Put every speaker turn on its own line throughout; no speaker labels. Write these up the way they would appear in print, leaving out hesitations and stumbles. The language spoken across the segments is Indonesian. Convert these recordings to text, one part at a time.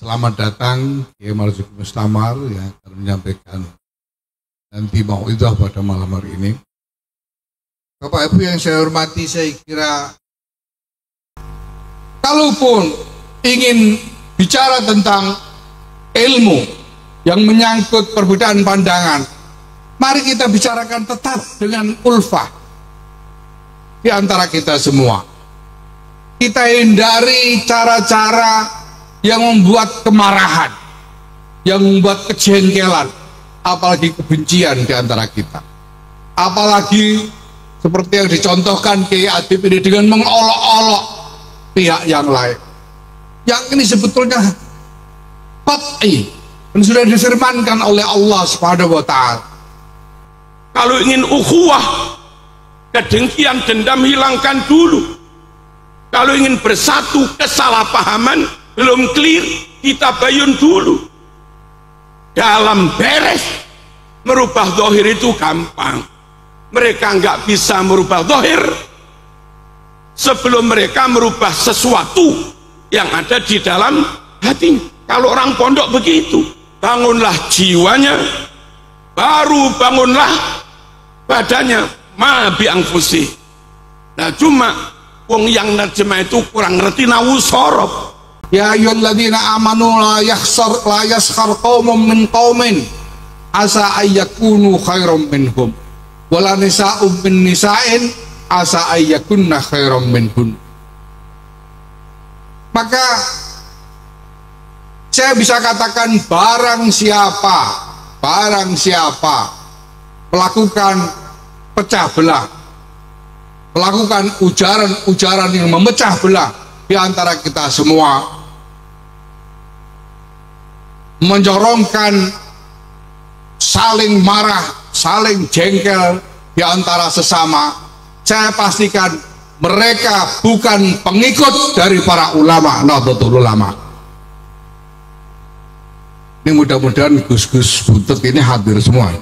Selamat datang Kiai Marzuki Mustamar yang akan menyampaikan nanti mau'izah pada malam hari ini. Bapak Ibu yang saya hormati, saya kira kalaupun ingin bicara tentang ilmu yang menyangkut perbedaan pandangan, mari kita bicarakan tetap dengan ulfah di antara kita semua. Kita hindari cara-cara yang membuat kemarahan, yang membuat kejengkelan, apalagi kebencian di antara kita. Apalagi seperti yang dicontohkan Kiai Adib ini dengan mengolok-olok pihak yang lain. Yang ini sebetulnya qat'i dan sudah difirmankan oleh Allah Subhanahu wa Ta'ala.
Kalau ingin ukhuwah, kedengkian, dendam hilangkan dulu. Kalau ingin bersatu, kesalahpahaman belum clear, kita bayun dulu. Dalam beres merubah zahir itu gampang. Mereka nggak bisa merubah zahir sebelum mereka merubah sesuatu yang ada di dalam hati. Kalau orang pondok begitu, bangunlah jiwanya, baru bangunlah badannya. Ma bi angfusi. Nah, cuma wong yang nerjemah itu kurang ngerti nawu sorob.
Ya ayyuhalladzina amanu la yaskhar qaumun min qaumin asa ayyakunu khairam minhum wala nisa'un min nisa'in asa ayyakunna khairam minhun. Maka saya bisa katakan barang siapa melakukan pecah belah, melakukan ujaran-ujaran yang memecah belah di antara kita semua, mencorongkan saling marah, saling jengkel di antara sesama, saya pastikan mereka bukan pengikut dari para ulama, Nahdlatul Ulama. Ini mudah-mudahan Gus-Gus Buntut ini hadir semua.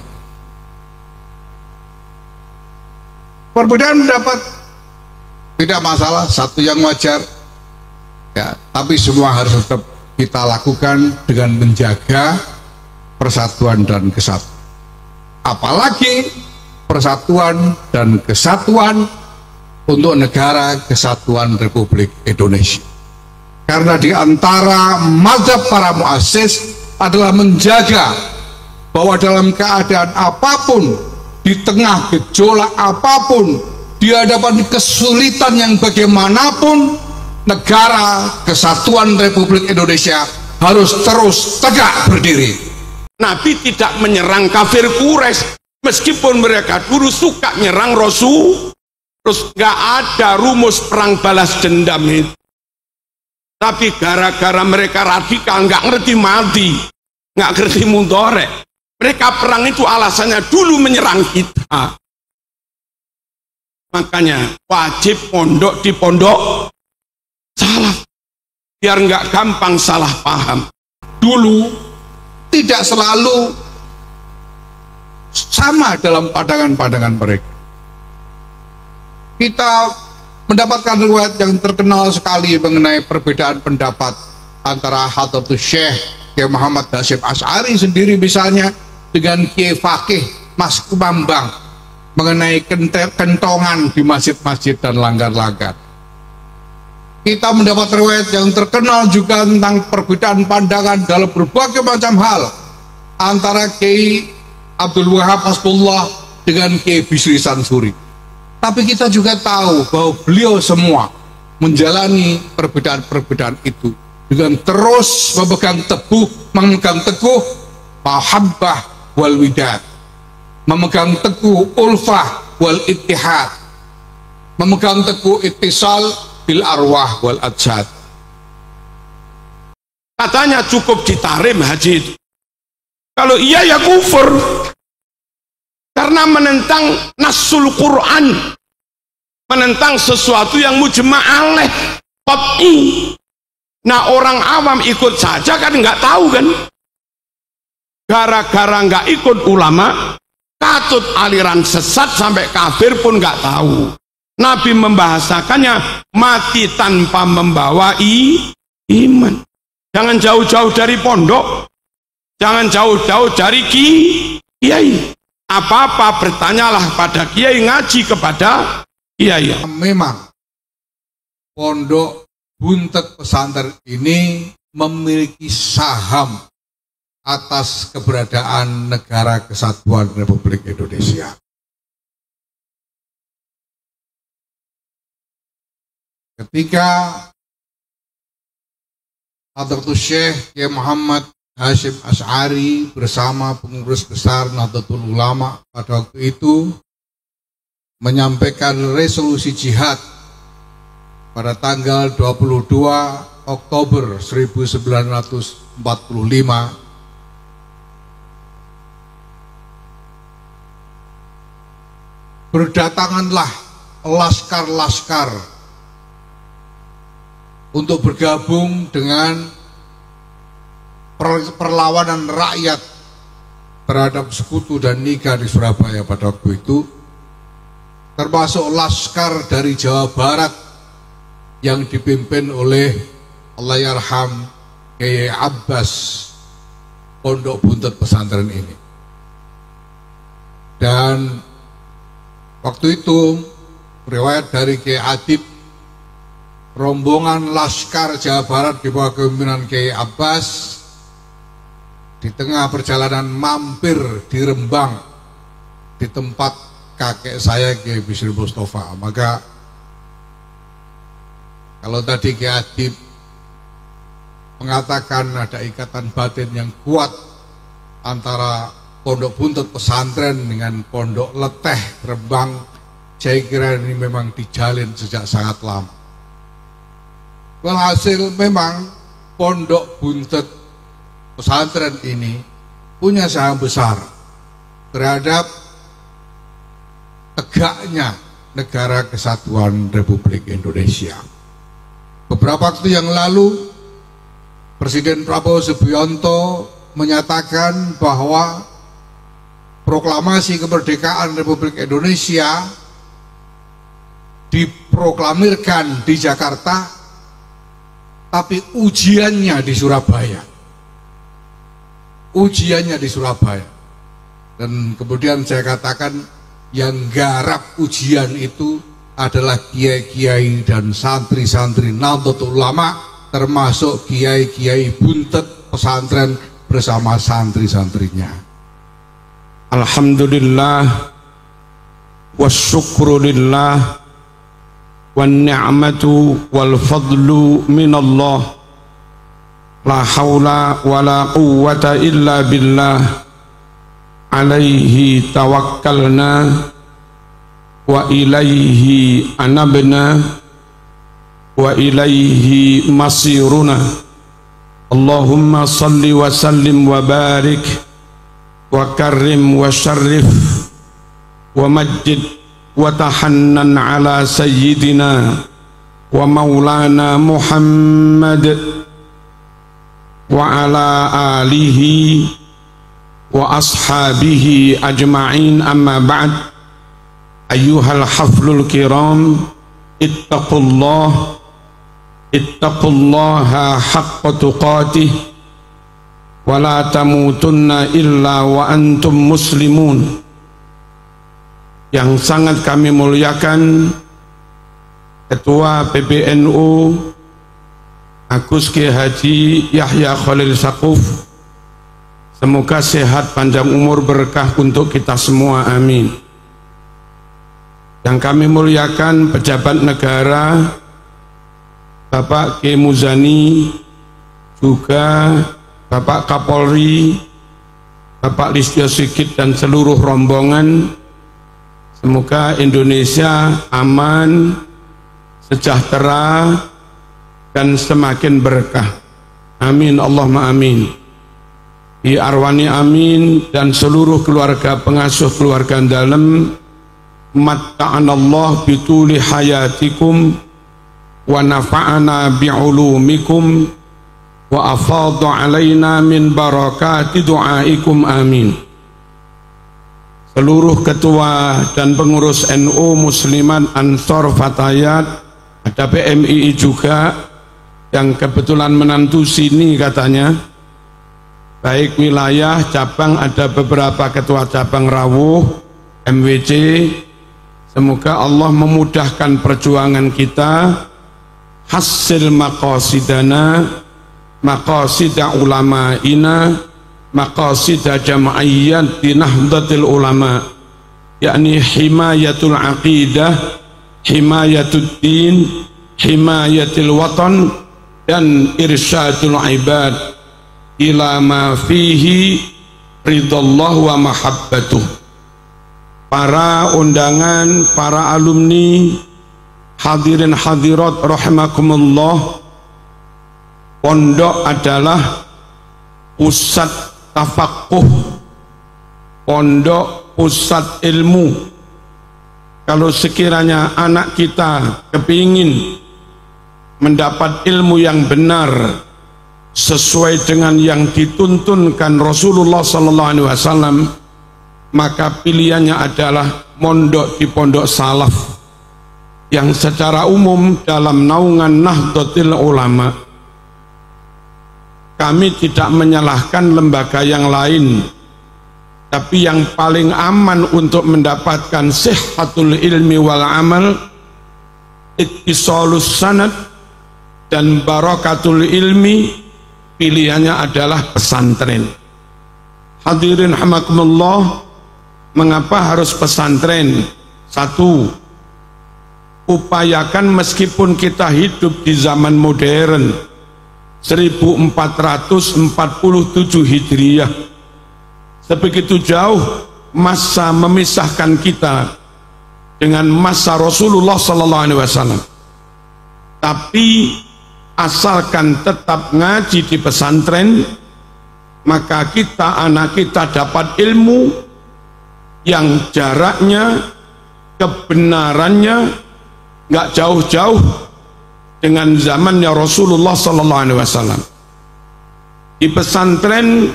Perbedaan pendapat tidak masalah, satu yang wajar ya, tapi semua harus tetap kita lakukan dengan menjaga persatuan dan kesatuan, apalagi persatuan dan kesatuan untuk negara kesatuan Republik Indonesia. Karena di antara mazhab para muassis adalah menjaga bahwa dalam keadaan apapun, di tengah gejolak apapun, di hadapan kesulitan yang bagaimanapun, negara kesatuan Republik Indonesia harus terus tegak berdiri.
Nabi tidak menyerang kafir Quraisy, meskipun mereka dulu suka nyerang Rasul. Terus gak ada rumus perang balas dendam itu. Tapi gara-gara mereka radikal, gak ngerti mati, gak ngerti mudhari, mereka perang itu alasannya dulu menyerang kita. Makanya wajib pondok di pondok salah, biar nggak gampang salah paham.
Dulu tidak selalu sama dalam pandangan-pandangan mereka. Kita mendapatkan riwayat yang terkenal sekali mengenai perbedaan pendapat antara Hadratus Syekh Kiai Muhammad Hasyim Asy'ari sendiri misalnya dengan Kiai Fakih Mas Kumambang mengenai kentongan di masjid-masjid dan langgar-langgar. Kita mendapat riwayat yang terkenal juga tentang perbedaan pandangan dalam berbagai macam hal antara Kiai Abdul Wahab Hasbullah dengan Kiai Bisri Sansuri. Tapi kita juga tahu bahwa beliau semua menjalani perbedaan-perbedaan itu dengan terus memegang teguh mahabbah wal widad, memegang teguh ulfah wal ittihad, memegang teguh ittisal bil arwah wal ajsad.
Katanya cukup ditarim haji itu. Kalau iya ya kufur, karena menentang nasul Quran, menentang sesuatu yang mujma' alaih qat'i. Nah, orang awam ikut saja kan nggak tahu kan, gara-gara nggak ikut ulama katut aliran sesat sampai kafir pun nggak tahu. Nabi membahasakannya mati tanpa membawa iman. Jangan jauh-jauh dari pondok, jangan jauh-jauh dari kiai. Apa-apa bertanyalah pada kiai, ngaji kepada kiai.
Memang Pondok Buntet Pesantren ini memiliki saham atas keberadaan Negara Kesatuan Republik Indonesia. Ketika Hadratus Syekh Kiai Muhammad Hasyim Asy'ari bersama pengurus besar Nahdlatul Ulama pada waktu itu menyampaikan resolusi jihad pada tanggal 22 Oktober 1945, berdatanganlah laskar-laskar untuk bergabung dengan perlawanan rakyat terhadap sekutu dan nikah di Surabaya pada waktu itu, termasuk laskar dari Jawa Barat yang dipimpin oleh Allahyarham Kiai Abbas Pondok Buntet Pesantren ini. Dan waktu itu riwayat dari Kiai Adib, rombongan laskar Jawa Barat di bawah kepemimpinan Kiai Abbas di tengah perjalanan mampir di Rembang di tempat kakek saya Kiai Bisri Mustafa. Maka kalau tadi Kiai Adib mengatakan ada ikatan batin yang kuat antara Pondok Buntet Pesantren dengan Pondok Leteh Rembang, saya kira ini memang dijalin sejak sangat lama. Walhasil memang Pondok Buntet Pesantren ini punya saham besar terhadap tegaknya Negara Kesatuan Republik Indonesia. Beberapa waktu yang lalu Presiden Prabowo Subianto menyatakan bahwa proklamasi kemerdekaan Republik Indonesia diproklamirkan di Jakarta, tapi ujiannya di Surabaya. Ujiannya di Surabaya. Dan kemudian saya katakan yang garap ujian itu adalah kiai-kiai dan santri-santri Nahdlatul Ulama, termasuk kiai-kiai Buntet Pesantren bersama santri-santrinya.
Alhamdulillah wasyukru lillah wan ni'matu wal fadlu minallah, la haula wala quwwata illa billah, alaihi tawakkalna wa ilaihi anabna wa ilaihi masiruna. Allahumma salli wa sallim wa barik wa karrim wa syarrif wa majid wa tahannan ala sayyidina wa maulana Muhammad wa ala alihi wa ashabihi ajma'in, amma ba'd. Ayyuhal haflul kiram, ittaqullaha haqqa tuqatih wa la tamutunna illa wa antum muslimun. Yang sangat kami muliakan Ketua PBNU Agus Kiai Haji Yahya Khalil Saquf, semoga sehat panjang umur berkah untuk kita semua, amin. Yang kami muliakan pejabat negara Bapak Kiai Muzani, juga Bapak Kapolri, Bapak Listio Sigit dan seluruh rombongan, semoga Indonesia aman, sejahtera dan semakin berkah, amin Allahumma amin. Di arwani amin dan seluruh keluarga pengasuh keluarga dalam, matta'anallah bituli hayatikum wa nafa'ana bi'ulumikum wa afadha alaina min barakati du'aikum, amin. Seluruh ketua dan pengurus NU Muslimat Ansor Fatayat, ada PMII juga, yang kebetulan menantu sini katanya, baik wilayah cabang, ada beberapa ketua cabang rawuh MWC. Semoga Allah memudahkan perjuangan kita, hasil maqasidana, maqasida ulama'ina, maqasida jam'iyyat di Nahdlatul Ulama, yakni himayatul aqidah, himayatul din, himayatul watan, dan irsyadul ibad ila ma fihi ridallah wa mahabbatuh. Para undangan, para alumni, hadirin hadirat rahimakumullah, pondok adalah pusat tafaqquh, pondok pusat ilmu. Kalau sekiranya anak kita kepingin mendapat ilmu yang benar sesuai dengan yang dituntunkan Rasulullah sallallahu alaihi wasallam, maka pilihannya adalah mondok di pondok salaf yang secara umum dalam naungan Nahdlatul Ulama. Kami tidak menyalahkan lembaga yang lain, tapi yang paling aman untuk mendapatkan sihhatul ilmi wal amal, ittisalus sanad, dan barakatul ilmi, pilihannya adalah pesantren. Hadirin rahimakumullah, mengapa harus pesantren? Satu, upayakan meskipun kita hidup di zaman modern 1447 Hijriah, sebegitu jauh masa memisahkan kita dengan masa Rasulullah sallallahu alaihi wasallam, tapi asalkan tetap ngaji di pesantren, maka kita, anak kita dapat ilmu yang jaraknya, kebenarannya nggak jauh-jauh dengan zamannya Rasulullah sallallahu alaihi wasallam. Di pesantren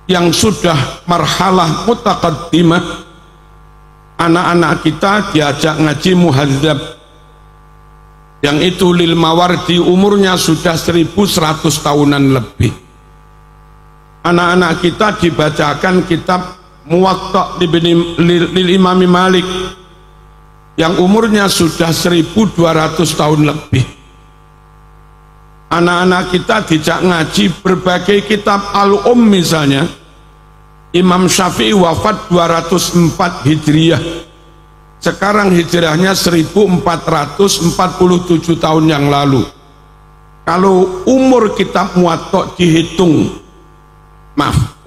yang sudah marhalah mutaqaddimah, anak-anak kita diajak ngaji muhadzab, yang itu lil Mawardi, umurnya sudah 1100 tahunan lebih. Anak-anak kita dibacakan kitab Muwatta lil Imam Malik yang umurnya sudah 1200 tahun lebih. Anak-anak kita dijak ngaji berbagai kitab Al-Um misalnya. Imam Syafi'i wafat 204 Hijriah, sekarang hijrahnya 1447 tahun yang lalu. Kalau umur kitab Muwatta dihitung,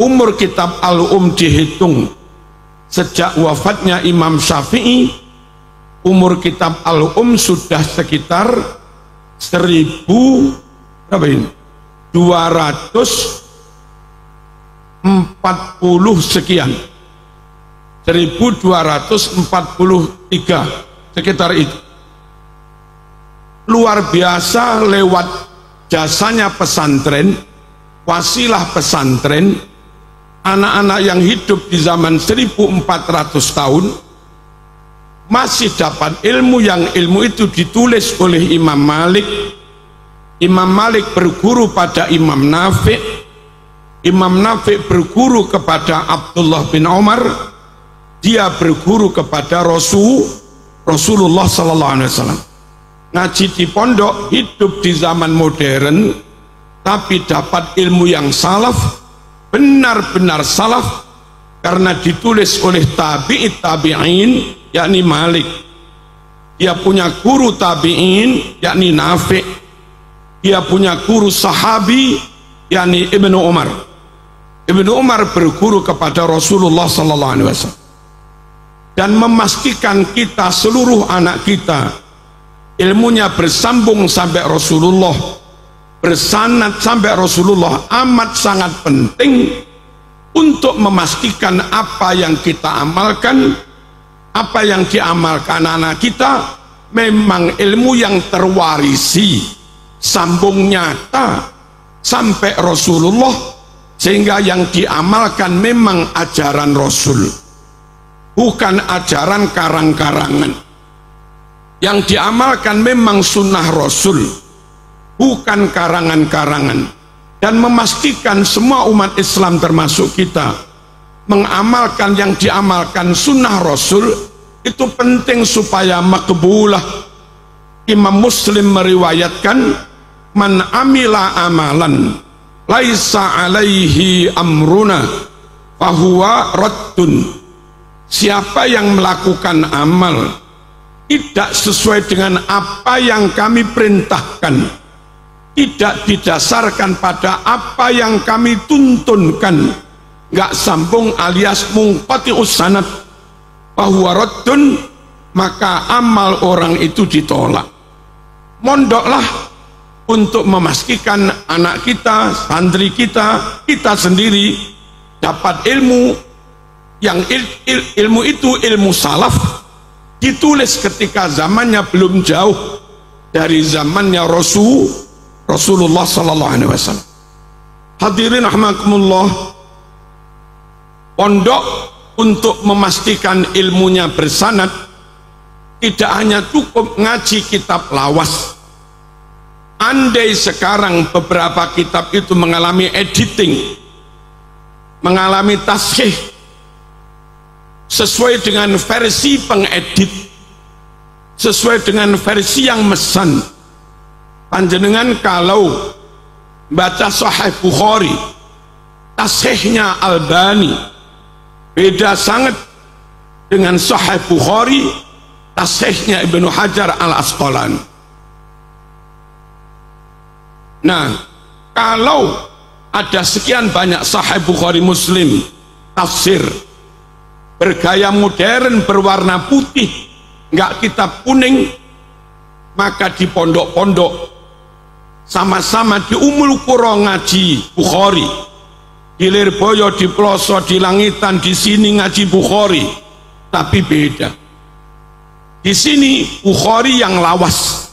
umur kitab Al-Um dihitung sejak wafatnya Imam Syafi'i, umur kitab Al-Um sudah sekitar 1240 sekian, 1243 sekitar itu. Luar biasa, lewat jasanya pesantren, wasilah pesantren, anak-anak yang hidup di zaman 1400 tahun masih dapat ilmu, yang ilmu itu ditulis oleh Imam Malik. Imam Malik berguru pada Imam Nafi', Imam Nafi' berguru kepada Abdullah bin Umar, dia berguru kepada Rasulullah sallallahu alaihi wasallam. Ngaji di pondok, hidup di zaman modern, tapi dapat ilmu yang salaf, benar-benar salaf, karena ditulis oleh tabi'in, yakni Malik. Dia punya guru tabi'in, yakni Nafi'. Dia punya guru sahabi, yakni Ibnu Umar. Ibnu Umar berguru kepada Rasulullah sallallahu alaihi wasallam, dan memastikan kita, seluruh anak kita, ilmunya bersambung sampai Rasulullah, bersanad sampai Rasulullah, amat sangat penting untuk memastikan apa yang kita amalkan, apa yang diamalkan anak kita memang ilmu yang terwarisi, sambung nyata sampai Rasulullah, sehingga yang diamalkan memang ajaran Rasul, bukan ajaran karang-karangan. Yang diamalkan memang sunnah Rasul, bukan karangan-karangan, dan memastikan semua umat Islam termasuk kita mengamalkan yang diamalkan sunnah Rasul. Itu penting supaya makbulah. Imam Muslim meriwayatkan, man amila amalan laisa alaihi amruna fahuwa raddun. Siapa yang melakukan amal tidak sesuai dengan apa yang kami perintahkan, tidak didasarkan pada apa yang kami tuntunkan, nggak sambung alias munqati'us sanad, fahuwa raddun, maka amal orang itu ditolak. Mondoklah untuk memastikan anak kita, santri kita, kita sendiri dapat ilmu yang ilmu itu ilmu salaf, ditulis ketika zamannya belum jauh dari zamannya Rasulullah sallallahu alaihi wasallam. Hadirin rahimakumullah, pondok untuk memastikan ilmunya bersanad tidak hanya cukup ngaji kitab lawas. Andai sekarang beberapa kitab itu mengalami editing, mengalami tashih sesuai dengan versi pengedit, sesuai dengan versi yang mesan, panjenengan kalau baca Sahih Bukhari, tashihnya Albani beda sangat dengan Sahih Bukhari, tashihnya Ibnu Hajar Al-Asqalani. Nah, kalau ada sekian banyak Sahih Bukhari Muslim tafsir bergaya modern berwarna putih, nggak kitab kuning, maka di pondok-pondok sama-sama di Umul Qura ngaji Bukhari, di Lirboyo, di Ploso, di Langitan, di sini ngaji Bukhari, tapi beda. Di sini Bukhari yang lawas,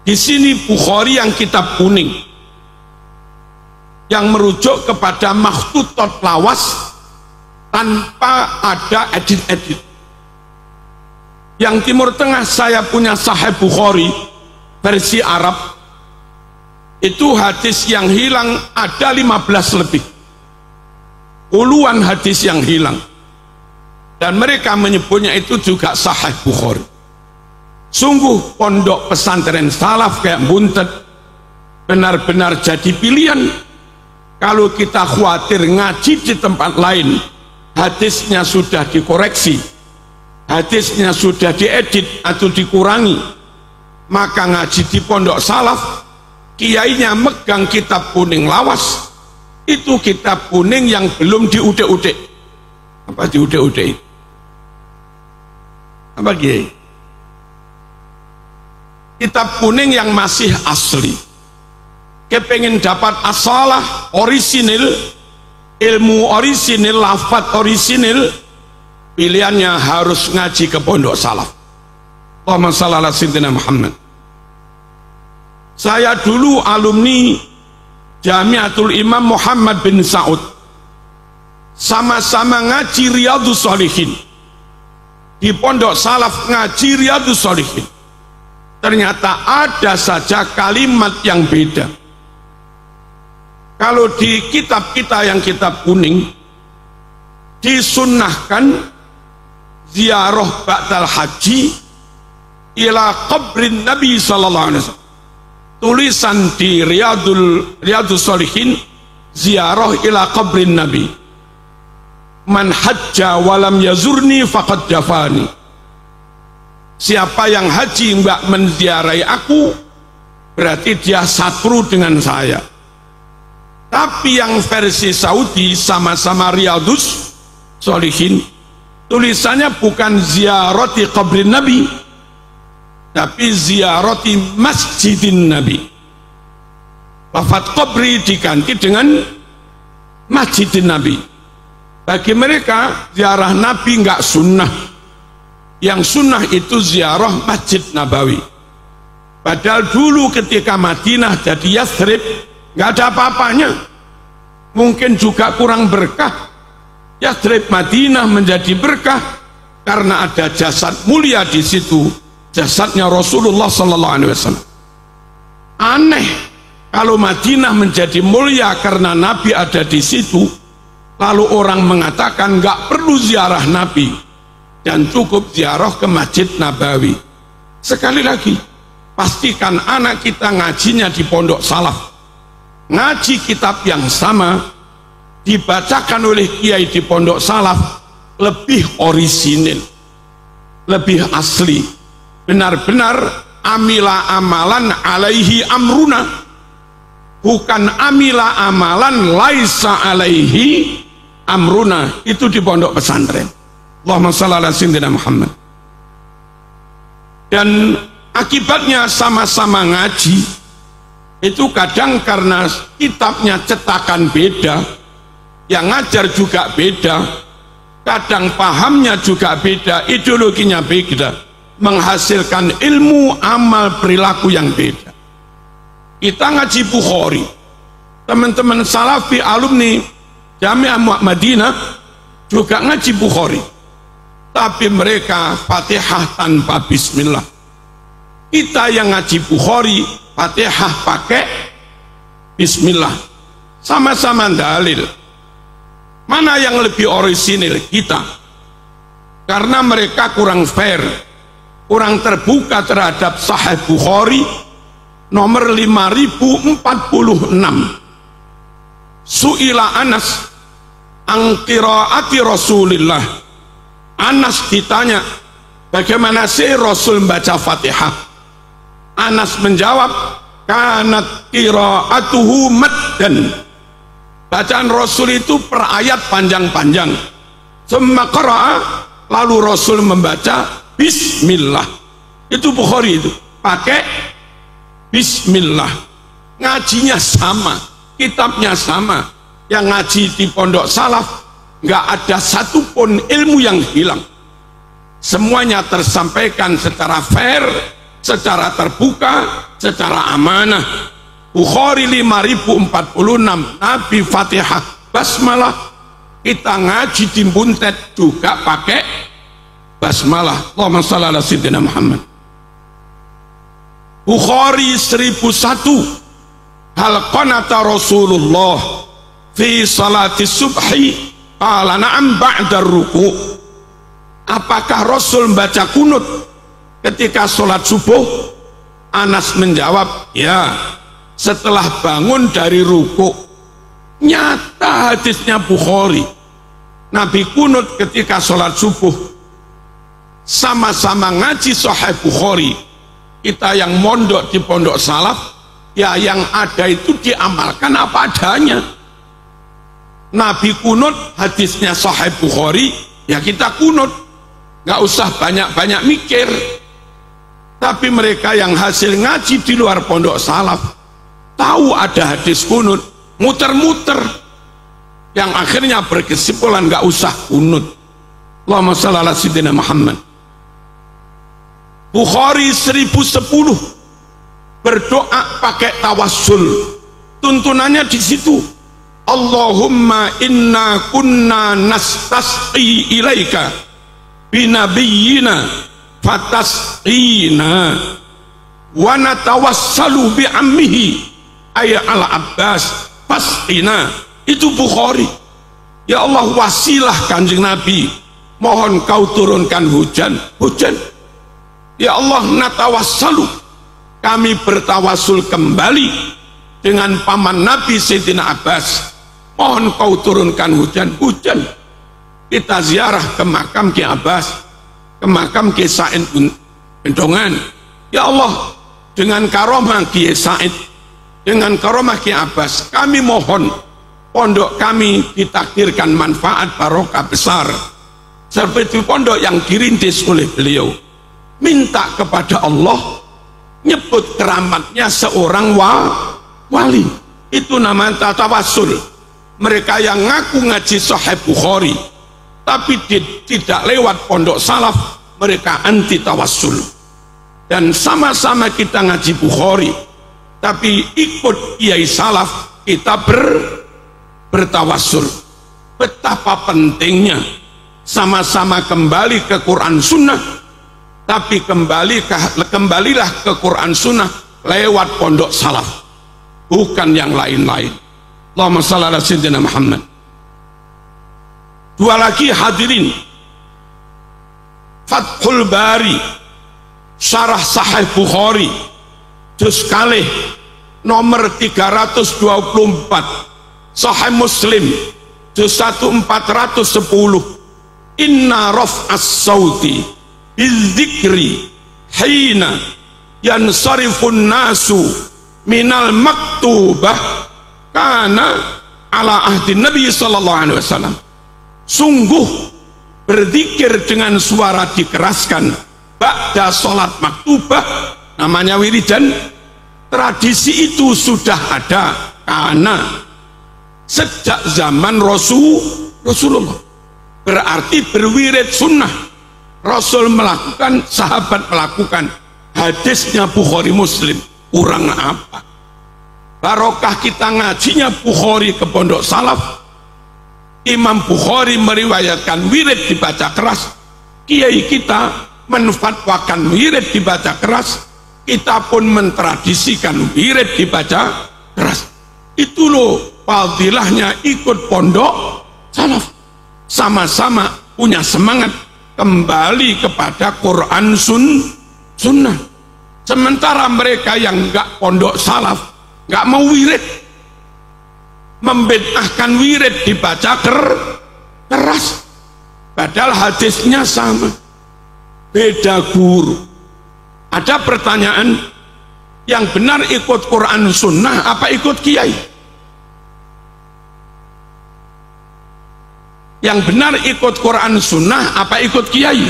di sini Bukhari yang kitab kuning, yang merujuk kepada makhtutot lawas tanpa ada edit-edit. Yang Timur Tengah saya punya Sahih Bukhari versi Arab, itu hadis yang hilang ada 15 lebih, puluhan hadis yang hilang, dan mereka menyebutnya itu juga Sahih Bukhari. Sungguh pondok pesantren salaf kayak Buntet benar-benar jadi pilihan. Kalau kita khawatir ngaji di tempat lain hadisnya sudah dikoreksi, hadisnya sudah diedit atau dikurangi, maka ngaji di pondok salaf, kiainya megang kitab kuning lawas, itu kitab kuning yang belum diudik-udik. Apa diudik-udik? Apa kiai? Kitab kuning yang masih asli. Kepengen dapat asalah orisinil, ilmu orisinil, lafaz orisinil, pilihannya harus ngaji ke pondok salaf. Allahumma shalli ala sayyidina Muhammad. Saya dulu alumni Jamiatul Imam Muhammad bin Saud, sama-sama ngaji Riyadhus Shalihin di pondok salaf, ngaji Riyadhus Shalihin. Ternyata ada saja kalimat yang beda. Kalau di kitab kita yang kitab kuning disunnahkan ziarah ba'dal haji ila qabrin Nabi sallallahu alaihi wasallam. Tulisan di Riyadhus Shalihin, ziarah ila qabrin Nabi. Man hajja walam yazurni faqad jafani. Siapa yang haji mbak menziarahi aku, berarti dia satru dengan saya. Tapi yang versi Saudi sama-sama Riyadhus Shalihin, tulisannya bukan ziarati qabrin Nabi, tapi ziarati masjidin Nabi. Lafaz qabri diganti dengan masjidin Nabi. Bagi mereka ziarah Nabi enggak sunnah, yang sunnah itu ziarah Masjid Nabawi. Padahal dulu ketika Madinah jadi Yathrib nggak ada apa-apanya, mungkin juga kurang berkah. Yathrib Madinah menjadi berkah karena ada jasad mulia di situ, jasadnya Rasulullah sallallahu alaihi wasallam. Aneh kalau Madinah menjadi mulia karena Nabi ada di situ, lalu orang mengatakan nggak perlu ziarah Nabi dan cukup ziarah ke Masjid Nabawi. Sekali lagi, pastikan anak kita ngajinya di pondok salaf, ngaji kitab yang sama, dibacakan oleh kiai di pondok salaf, lebih orisinil, lebih asli, benar-benar amila amalan alaihi amruna, bukan amila amalan laisa alaihi amruna. Itu di pondok pesantren. Allahumma shalli ala sayyidina Muhammad. Dan akibatnya sama-sama ngaji itu kadang karena kitabnya cetakan beda, yang ngajar juga beda, kadang pahamnya juga beda, ideologinya beda, menghasilkan ilmu amal perilaku yang beda. Kita ngaji Bukhari, teman-teman salafi alumni Jami'ah Madinah juga ngaji Bukhari, tapi mereka Fatihah tanpa bismillah. Kita yang ngaji Bukhari Fatihah pakai bismillah, sama-sama dalil. Mana yang lebih orisinil? Kita, karena mereka kurang fair, kurang terbuka terhadap Sahih Bukhari nomor 5046. Su'ila Anas an qiraati Rasulillah. Anas ditanya, bagaimana sih Rasul membaca Fatihah? Anas menjawab, kanat qiraatuhu maddan. Bacaan Rasul itu per ayat panjang-panjang. Summa qara'a, lalu Rasul membaca bismillah. Itu Bukhari itu pakai bismillah. Ngajinya sama, kitabnya sama. Yang ngaji di pondok salaf nggak ada satupun ilmu yang hilang. Semuanya tersampaikan secara fair, secara terbuka, secara amanah. Bukhari 5046, Nabi Fatihah basmalah. Kita ngaji di Buntet juga pakai basmalah. Allahumma shalli ala sayyidina Muhammad. Bukhari 1001, hal qanata Rasulullah fi salati subhi qala na'am ba'da ruku. Apakah Rasul membaca kunut ketika sholat subuh? Anas menjawab, ya, setelah bangun dari ruku. Nyata hadisnya Bukhari, Nabi kunut ketika sholat subuh. Sama-sama ngaji Sahih Bukhari. Kita yang mondok di pondok salaf, ya yang ada itu diamalkan apa adanya. Nabi kunut, hadisnya Sahih Bukhari, ya kita kunut, nggak usah banyak-banyak mikir. Tapi mereka yang hasil ngaji di luar pondok salaf, tahu ada hadis kunut, muter-muter, yang akhirnya berkesimpulan nggak usah kunut. Allahumma shalli ala sayyidina Muhammad. Bukhari 1010, berdoa pakai tawassul. Tuntunannya di situ, Allahumma inna kunna nastasqi ilaika binabiyyina fatasqina wa natawassalu bi ammihi ay al Abbas fasqina. Itu Bukhari. Ya Allah, wasilah Kanjeng Nabi, mohon kau turunkan hujan. Ya Allah, natawassalu, kami bertawasul kembali dengan paman Nabi Sayyidina Abbas, mohon kau turunkan hujan. Kita ziarah ke makam Ki Abbas, ke makam Ki Said Bendongan. Ya Allah, dengan karomah Ki Said, dengan karomah Ki Abbas, kami mohon pondok kami ditakdirkan manfaat barokah besar seperti pondok yang dirintis oleh beliau. Minta kepada Allah, nyebut keramatnya seorang wali. Itu namanya tawassul. Mereka yang ngaku ngaji Sahih Bukhari tapi tidak lewat pondok salaf, mereka anti tawassul. Dan sama-sama kita ngaji Bukhari tapi ikut kiai salaf, kita bertawassul. Betapa pentingnya sama-sama kembali ke Quran Sunnah. Tapi kembalilah ke Quran Sunnah lewat pondok salaf, bukan yang lain-lain. Allahumma shalli ala sayyidina Muhammad. Dua lagi hadirin, Fathul Bari Syarah Sahih Bukhari juz kalih nomor 324, Sahih Muslim juz 1 410, inna raf'as sauti bidzikri hina yansarifun nasu minal maktubah kana ala ahdi Nabi sallallahu alaihi wasallam. Sungguh berzikir dengan suara dikeraskan ba'da sholat maktubah, namanya wiridan, tradisi itu sudah ada karena sejak zaman Rasulullah. Berarti berwirid sunnah, Rasul melakukan, sahabat melakukan. Hadisnya Bukhari Muslim, kurang apa? Barokah kita ngajinya Bukhari ke pondok salaf. Imam Bukhari meriwayatkan wirid dibaca keras, kiai kita menfatwakan wirid dibaca keras, kita pun mentradisikan wirid dibaca keras. Itu loh fadilahnya ikut pondok salaf. Sama-sama punya semangat kembali kepada Quran sunnah. Sementara mereka yang enggak pondok salaf, enggak mau wirid, membid'ahkan wirid dibaca keras, padahal hadisnya sama, beda guru. Ada pertanyaan, yang benar ikut Quran sunnah apa ikut kiai? Yang benar ikut Quran sunnah apa ikut kiai?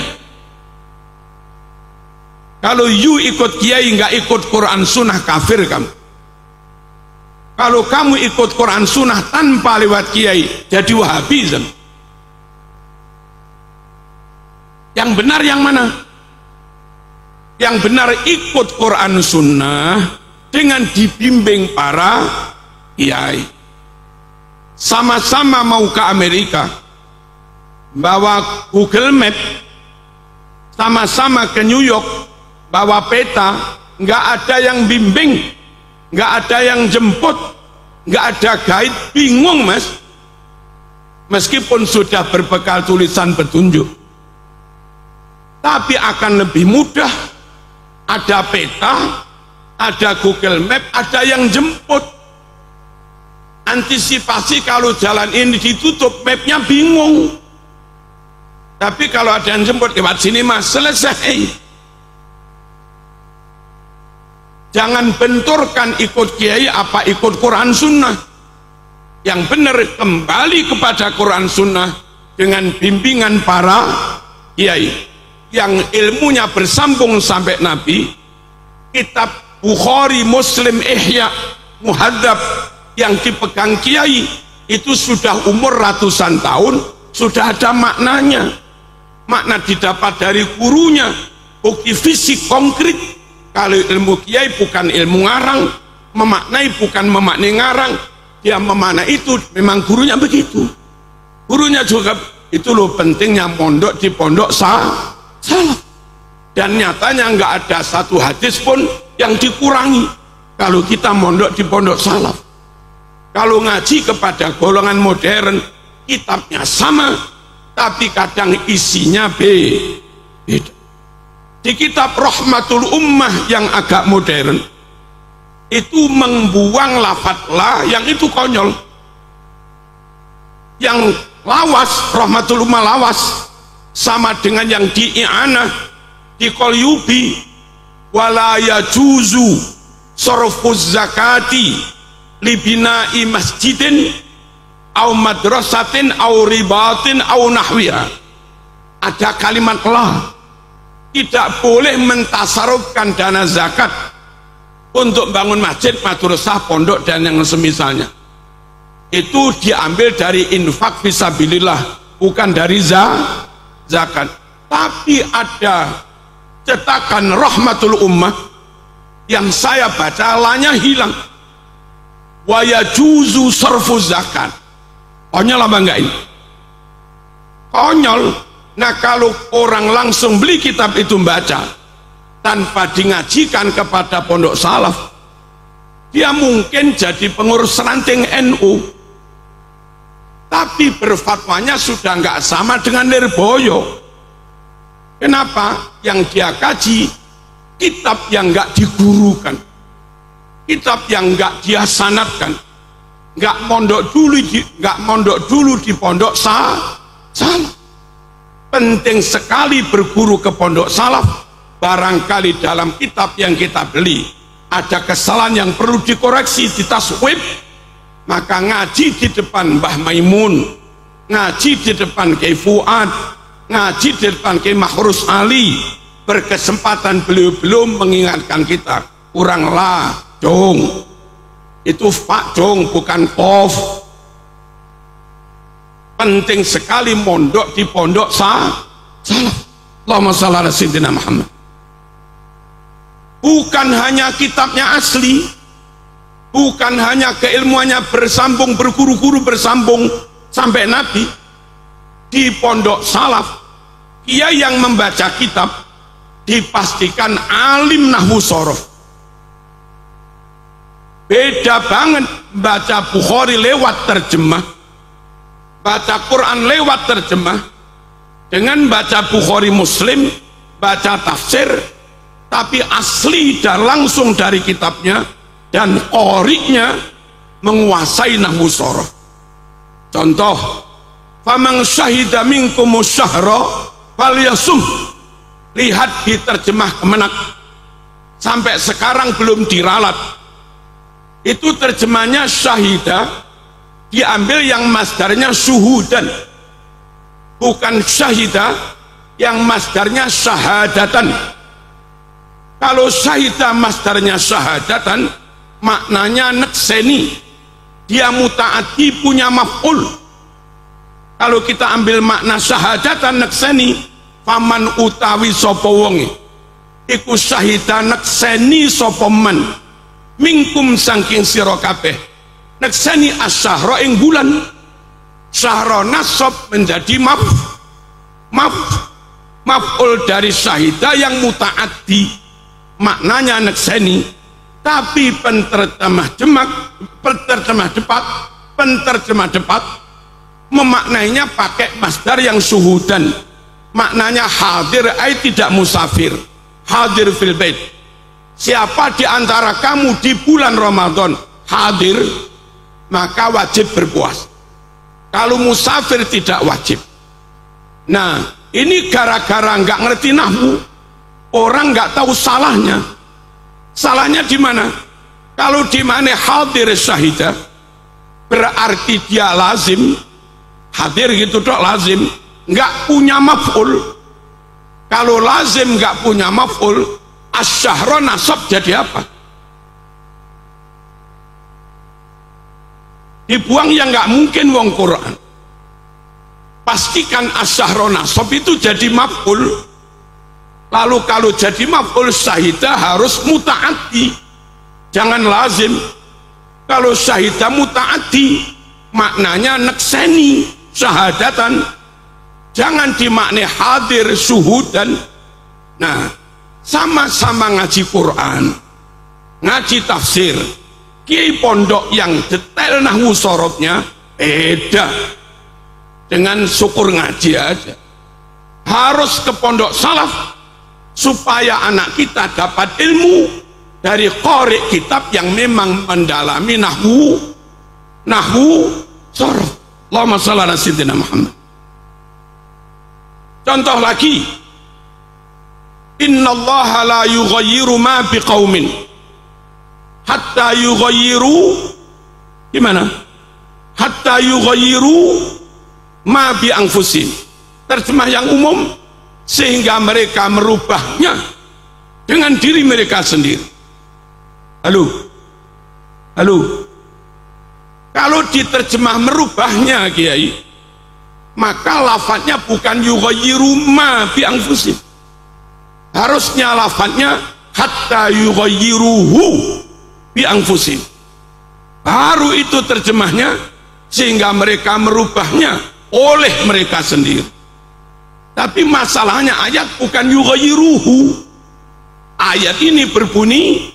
Kalau you ikut kiai nggak ikut Quran sunnah, kafir kamu. Kalau kamu ikut Quran sunnah tanpa lewat kiai, jadi Wahabism. Yang benar yang mana? Yang benar ikut Quran sunnah dengan dibimbing para kiai. Sama-sama mau ke Amerika, bawa Google Map, sama-sama ke New York, bawa peta, nggak ada yang bimbing, nggak ada yang jemput, nggak ada guide, bingung mas. Meskipun sudah berbekal tulisan petunjuk, tapi akan lebih mudah. Ada peta, ada Google Map, ada yang jemput. Antisipasi kalau jalan ini ditutup, mapnya bingung. Tapi kalau ada yang jemput lewat sini mas, selesai. Jangan benturkan ikut kiai apa ikut Quran sunnah. Yang benar kembali kepada Quran sunnah dengan bimbingan para kiai yang ilmunya bersambung sampai Nabi. Kitab Bukhari, Muslim, Ihya, Muhadzab yang dipegang kiai itu sudah umur ratusan tahun, sudah ada maknanya. Makna didapat dari gurunya, bukti fisik konkret. Kalau ilmu kiai bukan ilmu ngarang, memaknai bukan memaknai ngarang, dia memaknai itu memang gurunya begitu. Gurunya juga itu loh pentingnya pondok di pondok salaf. Dan nyatanya nggak ada satu hadis pun yang dikurangi kalau kita mondok di pondok salaf. Kalau ngaji kepada golongan modern, kitabnya sama, tapi kadang isinya beda. Di kitab Rahmatul Ummah yang agak modern itu membuang lafadz la yang itu konyol, yang lawas, Rahmatul Ummah lawas, sama dengan yang di i'anah, di Qalyubi, wala yajuzu sarfuz zakati libina'i masjidin au madrasatin au ribatin au nahwiha. Ada kalimat la, tidak boleh mentasarufkan dana zakat untuk bangun masjid, madrasah, pondok dan yang semisalnya. Itu diambil dari infak fisabilillah, bukan dari zakat. Tapi ada cetakan Rahmatul Ummah yang saya baca lanya hilang, wa yajuzu sarfu zakat. Konyol apa enggak ini? Konyol. Nah kalau orang langsung beli kitab itu baca, tanpa dingajikan kepada pondok salaf, dia mungkin jadi pengurus ranting NU, tapi berfatwanya sudah nggak sama dengan Lirboyo. Kenapa? Yang dia kaji kitab yang nggak digurukan, kitab yang nggak dia sanadkan, nggak mondok dulu di pondok salaf. Penting sekali berguru ke pondok salaf. Barangkali dalam kitab yang kita beli ada kesalahan yang perlu dikoreksi, ditaswib, maka ngaji di depan Mbah Maimun, ngaji di depan Kiai Fuad, ngaji di depan Kiai Mahrus Ali, berkesempatan beliau belum mengingatkan kita, kurang lah dong, itu Pak dong, bukan Kof. Penting sekali mondok di pondok salaf. Allahumma shalli ala sayyidina Muhammad. Bukan hanya kitabnya asli, bukan hanya keilmuannya bersambung, berguru-guru bersambung sampai Nabi. Di pondok salaf, kiai yang membaca kitab dipastikan alim nahwu sorof. Beda banget baca Bukhari lewat terjemah, baca Quran lewat terjemah, dengan baca Bukhari Muslim, baca tafsir, tapi asli dan langsung dari kitabnya, dan qori'nya menguasai nahwu sorof. Contoh, faman syahida minkum syahra falyasum, lihat di terjemah Kemenak, sampai sekarang belum diralat. Itu terjemahnya syahida, diambil yang masdarnya syuhudan, bukan syahida yang masdarnya syahadatan. Kalau syahida masdarnya syahadatan, maknanya nekseni, dia mutaati, punya maf'ul. Kalau kita ambil makna syahadatan nekseni, faman utawi sapa wonge iku syahida nekseni sapa man mingkum saking sira kabeh, nekseni asyahra ing bulan. Syahra nasab menjadi maf'ul dari syahida yang mutaati, maknanya nekseni. Tapi penterjemah depat memaknainya pakai masdar yang syuhudan, maknanya hadir, tidak musafir, hadir fil bait. Siapa di antara kamu di bulan Ramadan hadir, maka wajib berpuasa. Kalau musafir tidak wajib. Nah, ini gara-gara nggak ngerti nahwu, orang nggak tahu salahnya. Salahnya di mana? Kalau di mana hadir syahidah, berarti dia lazim, hadir gitu dok, lazim, nggak punya maf'ul. Kalau lazim nggak punya maf'ul, asyahra nasab jadi apa? Dibuang yang nggak mungkin wong Quran. Pastikan asyahra nasab itu jadi maf'ul. Lalu kalau jadi maf'ul syahidah harus muta'ati, jangan lazim. Kalau syahidah muta'ati, maknanya nekseni, syahadatan, jangan dimaknai hadir, syuhudan. Nah, sama-sama ngaji Quran, ngaji tafsir, kiai pondok yang detail nahwu sorobnya beda dengan syukur ngaji aja. Harus ke pondok salaf supaya anak kita dapat ilmu dari qori kitab yang memang mendalami nahwu sorof. Allahumma shalli ala sayyidina Muhammad. Contoh lagi, innallaha la yughayyiru ma biqaumin hatta yughayyiru, gimana? Hatta yughayyiru ma bi anfusihim. Terjemah yang umum, sehingga mereka merubahnya dengan diri mereka sendiri. Halo, kalau diterjemah merubahnya kiai, maka lafadznya bukan yughayyiru ma bi anfusihim, harusnya lafadznya hatta yughayyiruhu bi anfusihim. Baru itu terjemahnya, sehingga mereka merubahnya oleh mereka sendiri. Tapi masalahnya ayat bukan yughayyiruhu, ayat ini berbunyi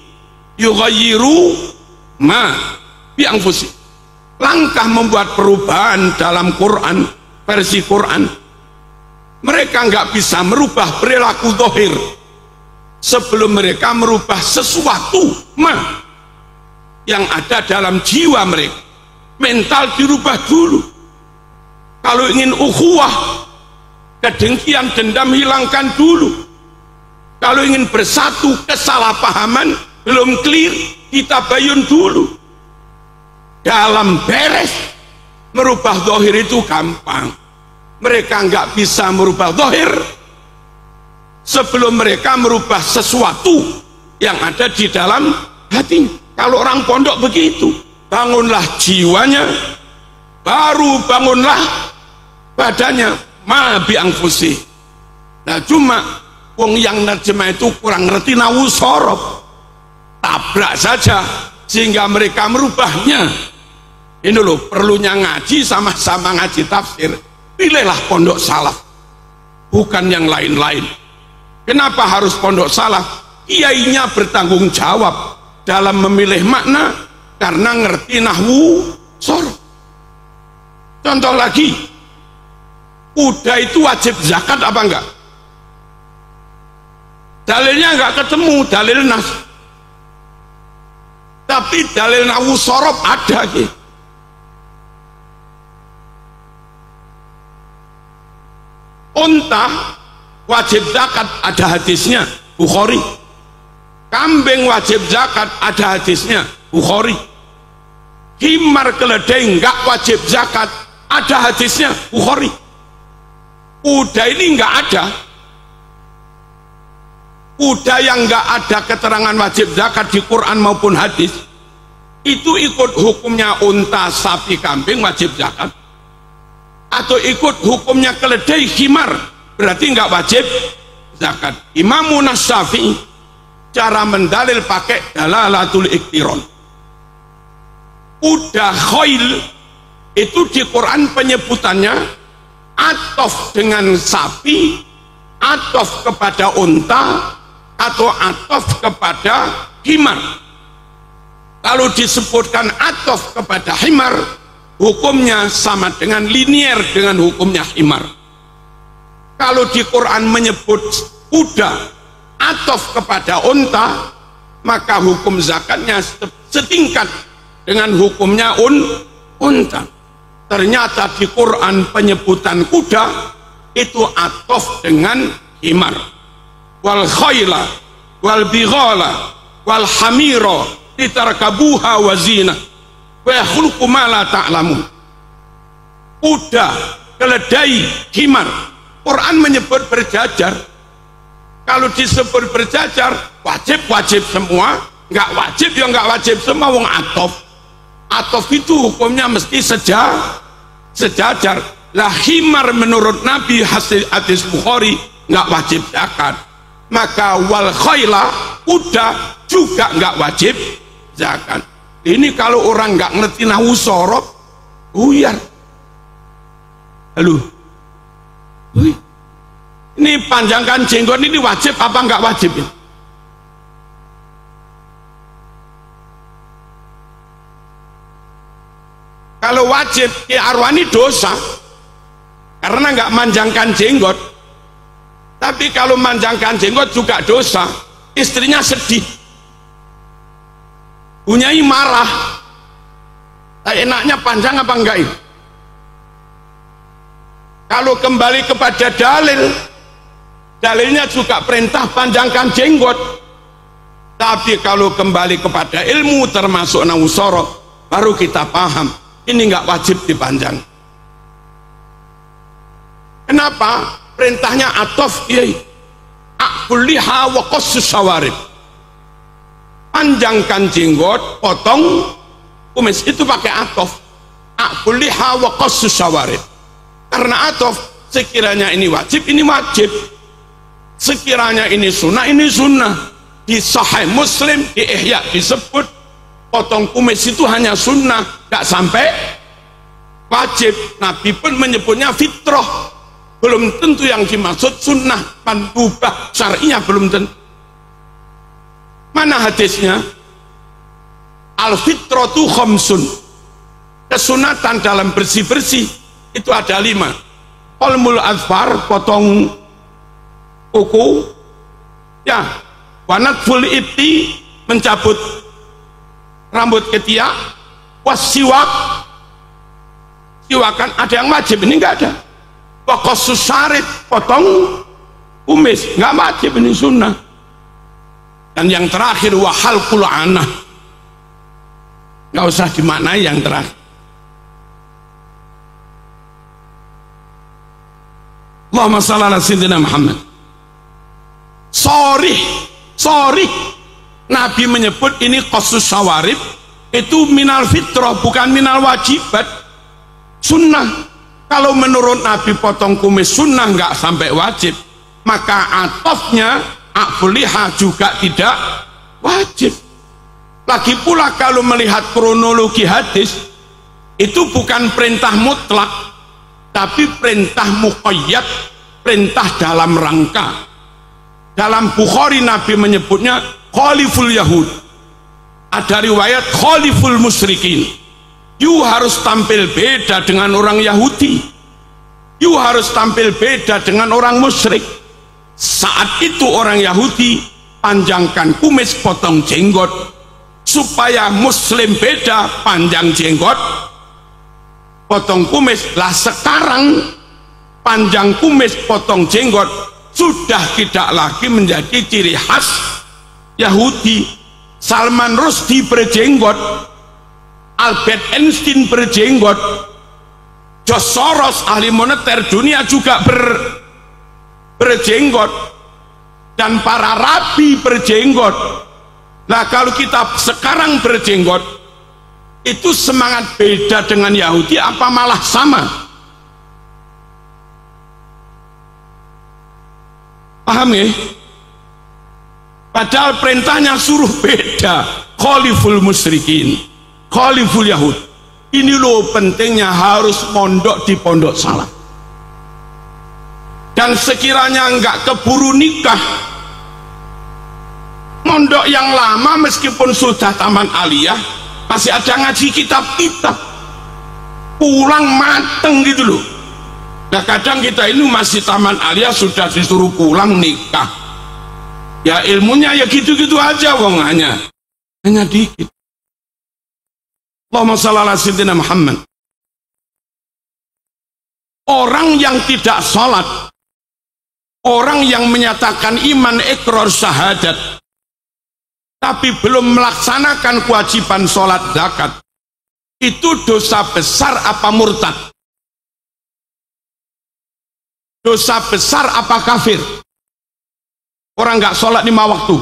yughayyiru ma bi anfusihim. Langkah membuat perubahan dalam Quran, versi Quran, mereka nggak bisa merubah perilaku zahir sebelum mereka merubah sesuatu yang ada dalam jiwa mereka. Mental dirubah dulu. Kalau ingin ukhuwah, kedengkian, dendam hilangkan dulu. Kalau ingin bersatu, kesalahpahaman belum clear, kita bayun dulu. Dalam beres, merubah zahir itu gampang. Mereka nggak bisa merubah zahir sebelum mereka merubah sesuatu yang ada di dalam hati. Kalau orang pondok begitu, bangunlah jiwanya, baru bangunlah badannya. Ma bi anfusi. Nah cuma wong yang nerjemah itu kurang ngerti nahu sorob, tabrak saja sehingga mereka merubahnya. Ini loh, perlunya ngaji, sama-sama ngaji tafsir. Pilihlah pondok salaf, bukan yang lain-lain. Kenapa harus pondok salaf? Kiainya bertanggung jawab dalam memilih makna karena ngerti nahwu sorob. Contoh lagi, kuda itu wajib zakat apa enggak? Dalilnya enggak ketemu, dalil nas. Tapi dalil nahwu sorob ada gitu. Unta wajib zakat ada hadisnya, Bukhari. Kambing wajib zakat ada hadisnya, Bukhari. Himar keledai enggak wajib zakat ada hadisnya, Bukhari. Kuda ini enggak ada. Kuda yang enggak ada keterangan wajib zakat di Quran maupun hadis, itu ikut hukumnya unta, sapi, kambing wajib zakat, atau ikut hukumnya keledai, himar, berarti enggak wajib zakat. Imam Syafi'i cara mendalil pakai dalalatul iktiron. Kuda khail itu di Quran penyebutannya atof dengan sapi, atof kepada unta, atau atof kepada himar. Kalau disebutkan atof kepada himar, hukumnya sama dengan linier dengan hukumnya himar. Kalau di Quran menyebut kuda atof kepada unta, maka hukum zakatnya setingkat dengan hukumnya unta. Ternyata di Quran penyebutan kuda itu atof dengan himar. Wal khayla wal bighala wal hamira litarkabuha wa zina wa yakhluqu ma la ta'lamun. Kuda, keledai, himar, Quran menyebut berjajar. Kalau disebut berjajar, wajib semua, nggak wajib ya nggak wajib semua. Wong atof itu hukumnya mesti sejajar. Lah himar menurut Nabi hasil hadis Bukhari nggak wajib zakat. Maka wal khayla, kuda juga nggak wajib zakat. Ini kalau orang nggak ngerti nahwu sorob, buyar. Halo, ini panjangkan jenggot ini wajib apa nggak wajib ya? Kalau wajib, Ki Arwani dosa karena nggak manjangkan jenggot. Tapi kalau manjangkan jenggot juga dosa. Istrinya sedih, Bunyai marah. Enaknya panjang apa enggak ini? Kalau kembali kepada dalilnya juga perintah panjangkan jenggot. Tapi kalau kembali kepada ilmu termasuk nahwu sorob, baru kita paham ini enggak wajib dipanjang. Kenapa? Perintahnya atof, akul liha wa qassus syawarib. Panjangkan jenggot, potong kumis, itu pakai atof. Akul liha wa qassus syawarib. Karena atof, sekiranya ini wajib, ini wajib. Sekiranya ini sunnah. Di Sahih Muslim, di Ihya disebut potong kumis itu hanya sunnah, gak sampai wajib. Nabi pun menyebutnya fitrah. Belum tentu yang dimaksud sunnah, mandubah syar'iyah belum tentu. Mana hadisnya? Al-fitratu khamsun. Kesunatan dalam bersih-bersih itu ada 5. Qalmul azfar, potong kuku, ya, wanatful ibti, mencabut rambut ketiak, wasiwak, siwakan. Ada yang wajib, ini enggak ada. Waqasus syarib, potong kumis, enggak wajib, ini sunnah. Dan yang terakhir wahalqul anah, enggak usah dimaknai yang terakhir. Allahumma shalli ala sayyidina Muhammad. Sorry, Nabi menyebut ini qasus syawarib, itu minal fitrah, bukan minal wajibat, sunnah. Kalau menurut Nabi potong kumis sunnah, nggak sampai wajib, maka atofnya akfuliha juga tidak wajib. Lagi pula kalau melihat kronologi hadis, itu bukan perintah mutlak, tapi perintah muqayyad, perintah dalam rangka. Dalam Bukhari Nabi menyebutnya khaliful Yahud, ada riwayat khaliful musyrikin. You harus tampil beda dengan orang Yahudi, you harus tampil beda dengan orang musyrik. Saat itu orang Yahudi panjangkan kumis, potong jenggot, supaya muslim beda, panjang jenggot, potong kumis. Lah sekarang panjang kumis, potong jenggot sudah tidak lagi menjadi ciri khas Yahudi. Salman Rushdie berjenggot, Albert Einstein berjenggot, George Soros ahli moneter dunia juga berjenggot, dan para rabi berjenggot. Nah kalau kita sekarang berjenggot, itu semangat beda dengan Yahudi apa malah sama? Paham ya? Padahal perintahnya suruh beda. Khaliful musyrikin, khaliful Yahud. Ini loh pentingnya harus mondok di pondok salaf. Dan sekiranya enggak keburu nikah, mondok yang lama meskipun sudah taman aliyah, masih ada ngaji kitab-kitab, pulang mateng gitu loh. Nah kadang kita ini masih taman aliyah sudah disuruh pulang nikah, ya ilmunya ya gitu-gitu aja, wong hanya dikit. Allahumma shalli ala sayyidina Muhammad. Orang yang tidak sholat, orang yang menyatakan iman ikrar syahadat tapi belum melaksanakan kewajiban sholat zakat, itu dosa besar apa murtad? Dosa besar apa kafir? Orang nggak sholat 5 waktu.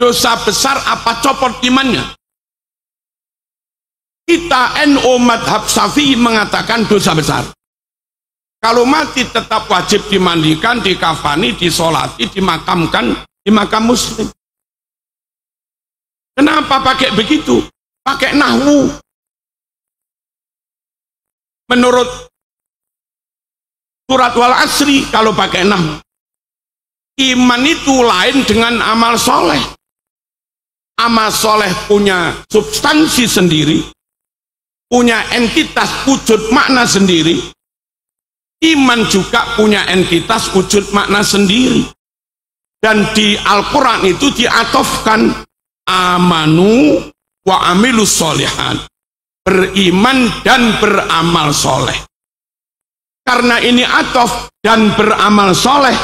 Dosa besar apa copot imannya? Kita NU madhab Syafi'i mengatakan dosa besar. Kalau mati tetap wajib dimandikan, dikafani, disolati, dimakamkan di makam muslim. Kenapa pakai begitu? Pakai nahwu. Menurut surat wal asri, kalau pakai nahwu, iman itu lain dengan amal soleh. Amal soleh punya substansi sendiri, punya entitas wujud makna sendiri. Iman juga punya entitas wujud makna sendiri. Dan di Al-Quran itu diatofkan amanu wa amilus sholihat, beriman dan beramal soleh. Karena ini atof dan beramal soleh,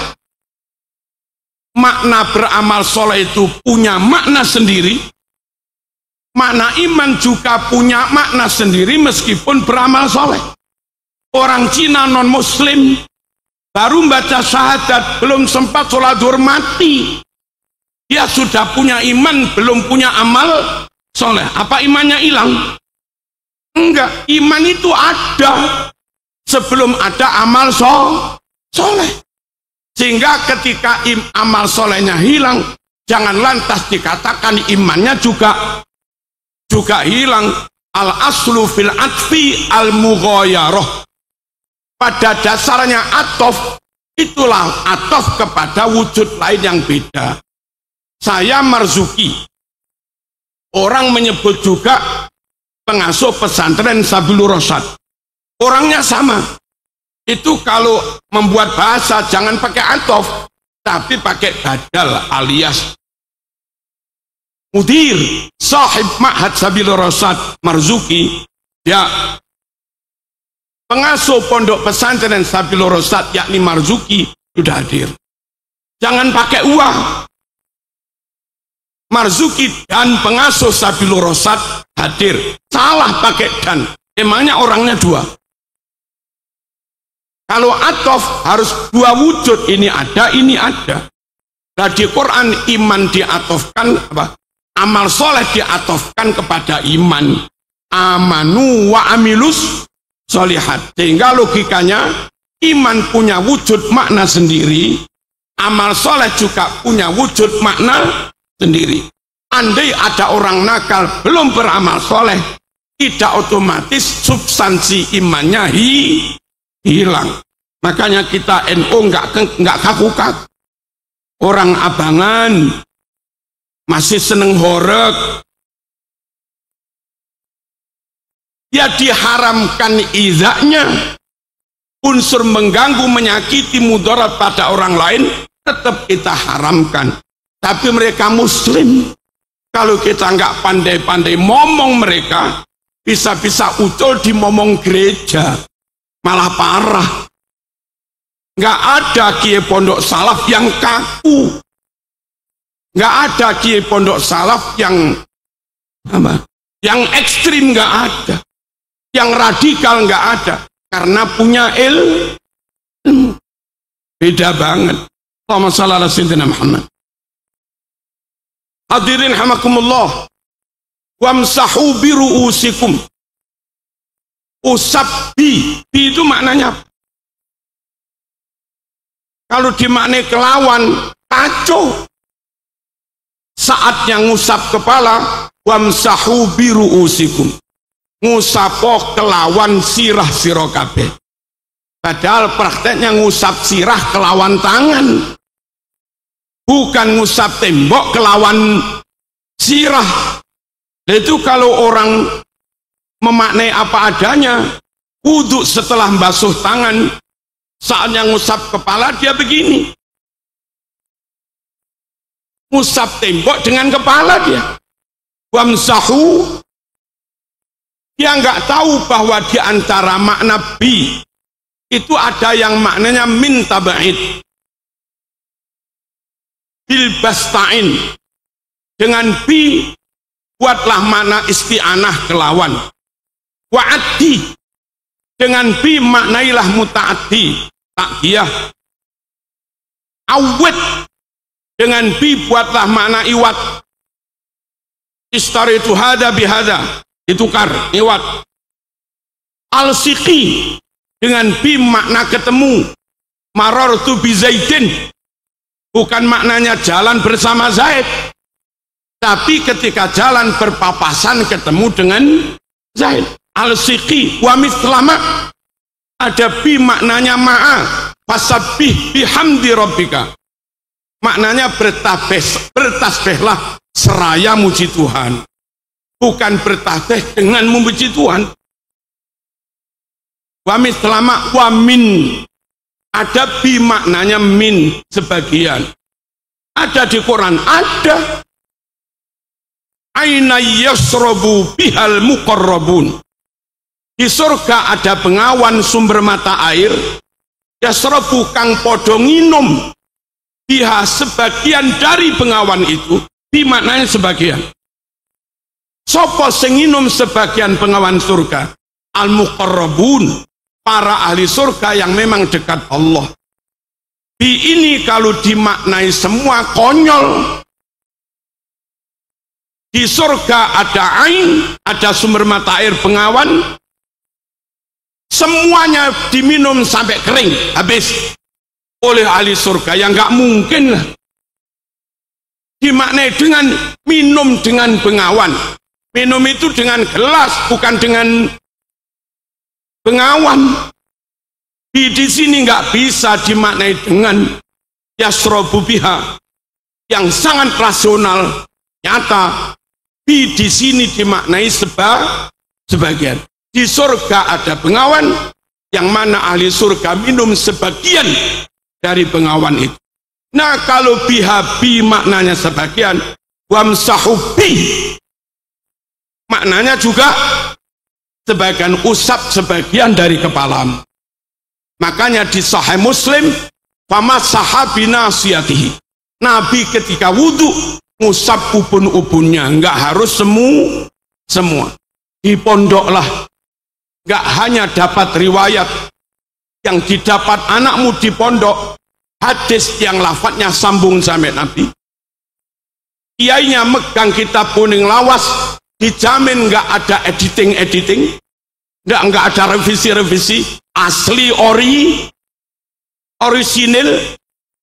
makna beramal soleh itu punya makna sendiri, makna iman juga punya makna sendiri meskipun beramal soleh. Orang Cina non muslim baru baca syahadat, belum sempat sholat zuhur mati, dia sudah punya iman, belum punya amal soleh. Apa imannya hilang? Enggak, iman itu ada sebelum ada amal soleh. Sehingga ketika amal solehnya hilang, jangan lantas dikatakan imannya juga hilang. Al aslu fil atfi al mughayarah. Pada dasarnya atof itulah atof kepada wujud lain yang beda. Saya Marzuki. Orang menyebut juga pengasuh pesantren Sabilur Rasyad. Orangnya sama. Itu kalau membuat bahasa jangan pakai atof, tapi pakai badal alias mudir, sahib ma'had Sabilur Rasyad Marzuki. Ya, pengasuh pondok pesantren Sabilur Rasyad yakni Marzuki sudah hadir. Jangan pakai uang. Marzuki dan pengasuh Sabilur Rasyad hadir. Salah pakai dan. Emangnya orangnya dua. Kalau atof harus dua wujud. Ini ada, ini ada. Nah di Quran iman diatofkan apa? Amal soleh diatofkan kepada iman. Amanu wa amilus solihat. Sehingga logikanya iman punya wujud makna sendiri. Amal soleh juga punya wujud makna sendiri. Andai ada orang nakal belum beramal soleh, tidak otomatis substansi imannya hilang. Makanya kita NU nggak kaku-kaku. Orang abangan masih seneng horeg. Ya diharamkan izaknya. Unsur mengganggu, menyakiti, mudarat pada orang lain tetap kita haramkan. Tapi mereka muslim. Kalau kita nggak pandai-pandai ngomong mereka, bisa-bisa ucul di momong gereja. Malah parah. Nggak ada kiai pondok salaf yang kaku. Nggak ada kiai pondok salaf yang apa? Yang ekstrim nggak ada. Yang radikal nggak ada. Karena punya ilmu. Beda banget. Allahumma shalli ala sayyidina Muhammad. Hadirin hamakumullah. Wamsahu bi ru'usikum. Usap bi itu maknanya apa? Kalau dimaknai kelawan kacau. Saatnya ngusap kepala, wamsahu bi ru'usikum. Ngusapoh kelawan sirah sira kabeh. Padahal prakteknya ngusap sirah kelawan tangan. Bukan ngusap tembok kelawan sirah. Itu kalau orang memaknai apa adanya, wudhu setelah basuh tangan, saatnya ngusap kepala dia begini. Ngusap tembok dengan kepala dia. Wamsahu. Dia nggak tahu bahwa di antara makna bi itu ada yang maknanya min taba'id. Bilbasta'in. Dengan bi buatlah makna isti'anah kelawan. Wa'addi. Dengan bi maknailah muta'addi. Takdiyah. Awet. Dengan bi buatlah makna iwat. Istaritu hada bihada. Ditukar, iwat. Al-siqi. Dengan bi makna ketemu. Marartu bi Zaidin. Bukan maknanya jalan bersama Zaid, tapi ketika jalan berpapasan ketemu dengan Zaid. Al-siqi wa mithlama. Ada bi maknanya ma'a. Fasabbih bihamdi rabbika. Maknanya bertasbihlah seraya muji Tuhan. Bukan bertasbih dengan memuji Tuhan. Wa mithlama wa min. Ada bi maknanya min sebagian. Ada di Quran, ada. Aina yasrobu bihal muqarrabun. Di surga ada bengawan sumber mata air. Yasrobu kang podo nginum. Biha sebagian dari bengawan itu. Bi maknanya sebagian. Sopo sing nginum sebagian bengawan surga. Al muqarrabun. Para ahli surga yang memang dekat Allah. Bi ini kalau dimaknai semua konyol. Di surga ada ain, ada sumber mata air bengawan. Semuanya diminum sampai kering, habis oleh ahli surga yang nggak mungkin lah. Dimaknai dengan minum dengan bengawan. Minum itu dengan gelas, bukan dengan bengawan. Di sini nggak bisa dimaknai dengan yasrobu biha. yang sangat rasional, nyata. Di sini dimaknai sebagian. Di surga ada bengawan, yang mana ahli surga minum sebagian dari bengawan itu. Nah, kalau bihabi maknanya sebagian, wamsahubi maknanya juga sebagian, usap sebagian dari kepalamu. Makanya di Sahih Muslim, famasaha binasiyatihi. Nabi ketika wudhu ngusap ubun-ubunnya, nggak harus semua. Di pondoklah nggak hanya dapat riwayat yang didapat anakmu di pondok, hadis yang lafadznya sambung sampai Nabi. Kiainya megang kitab kuning lawas, dijamin nggak ada editing, nggak ada revisi, asli orisinil,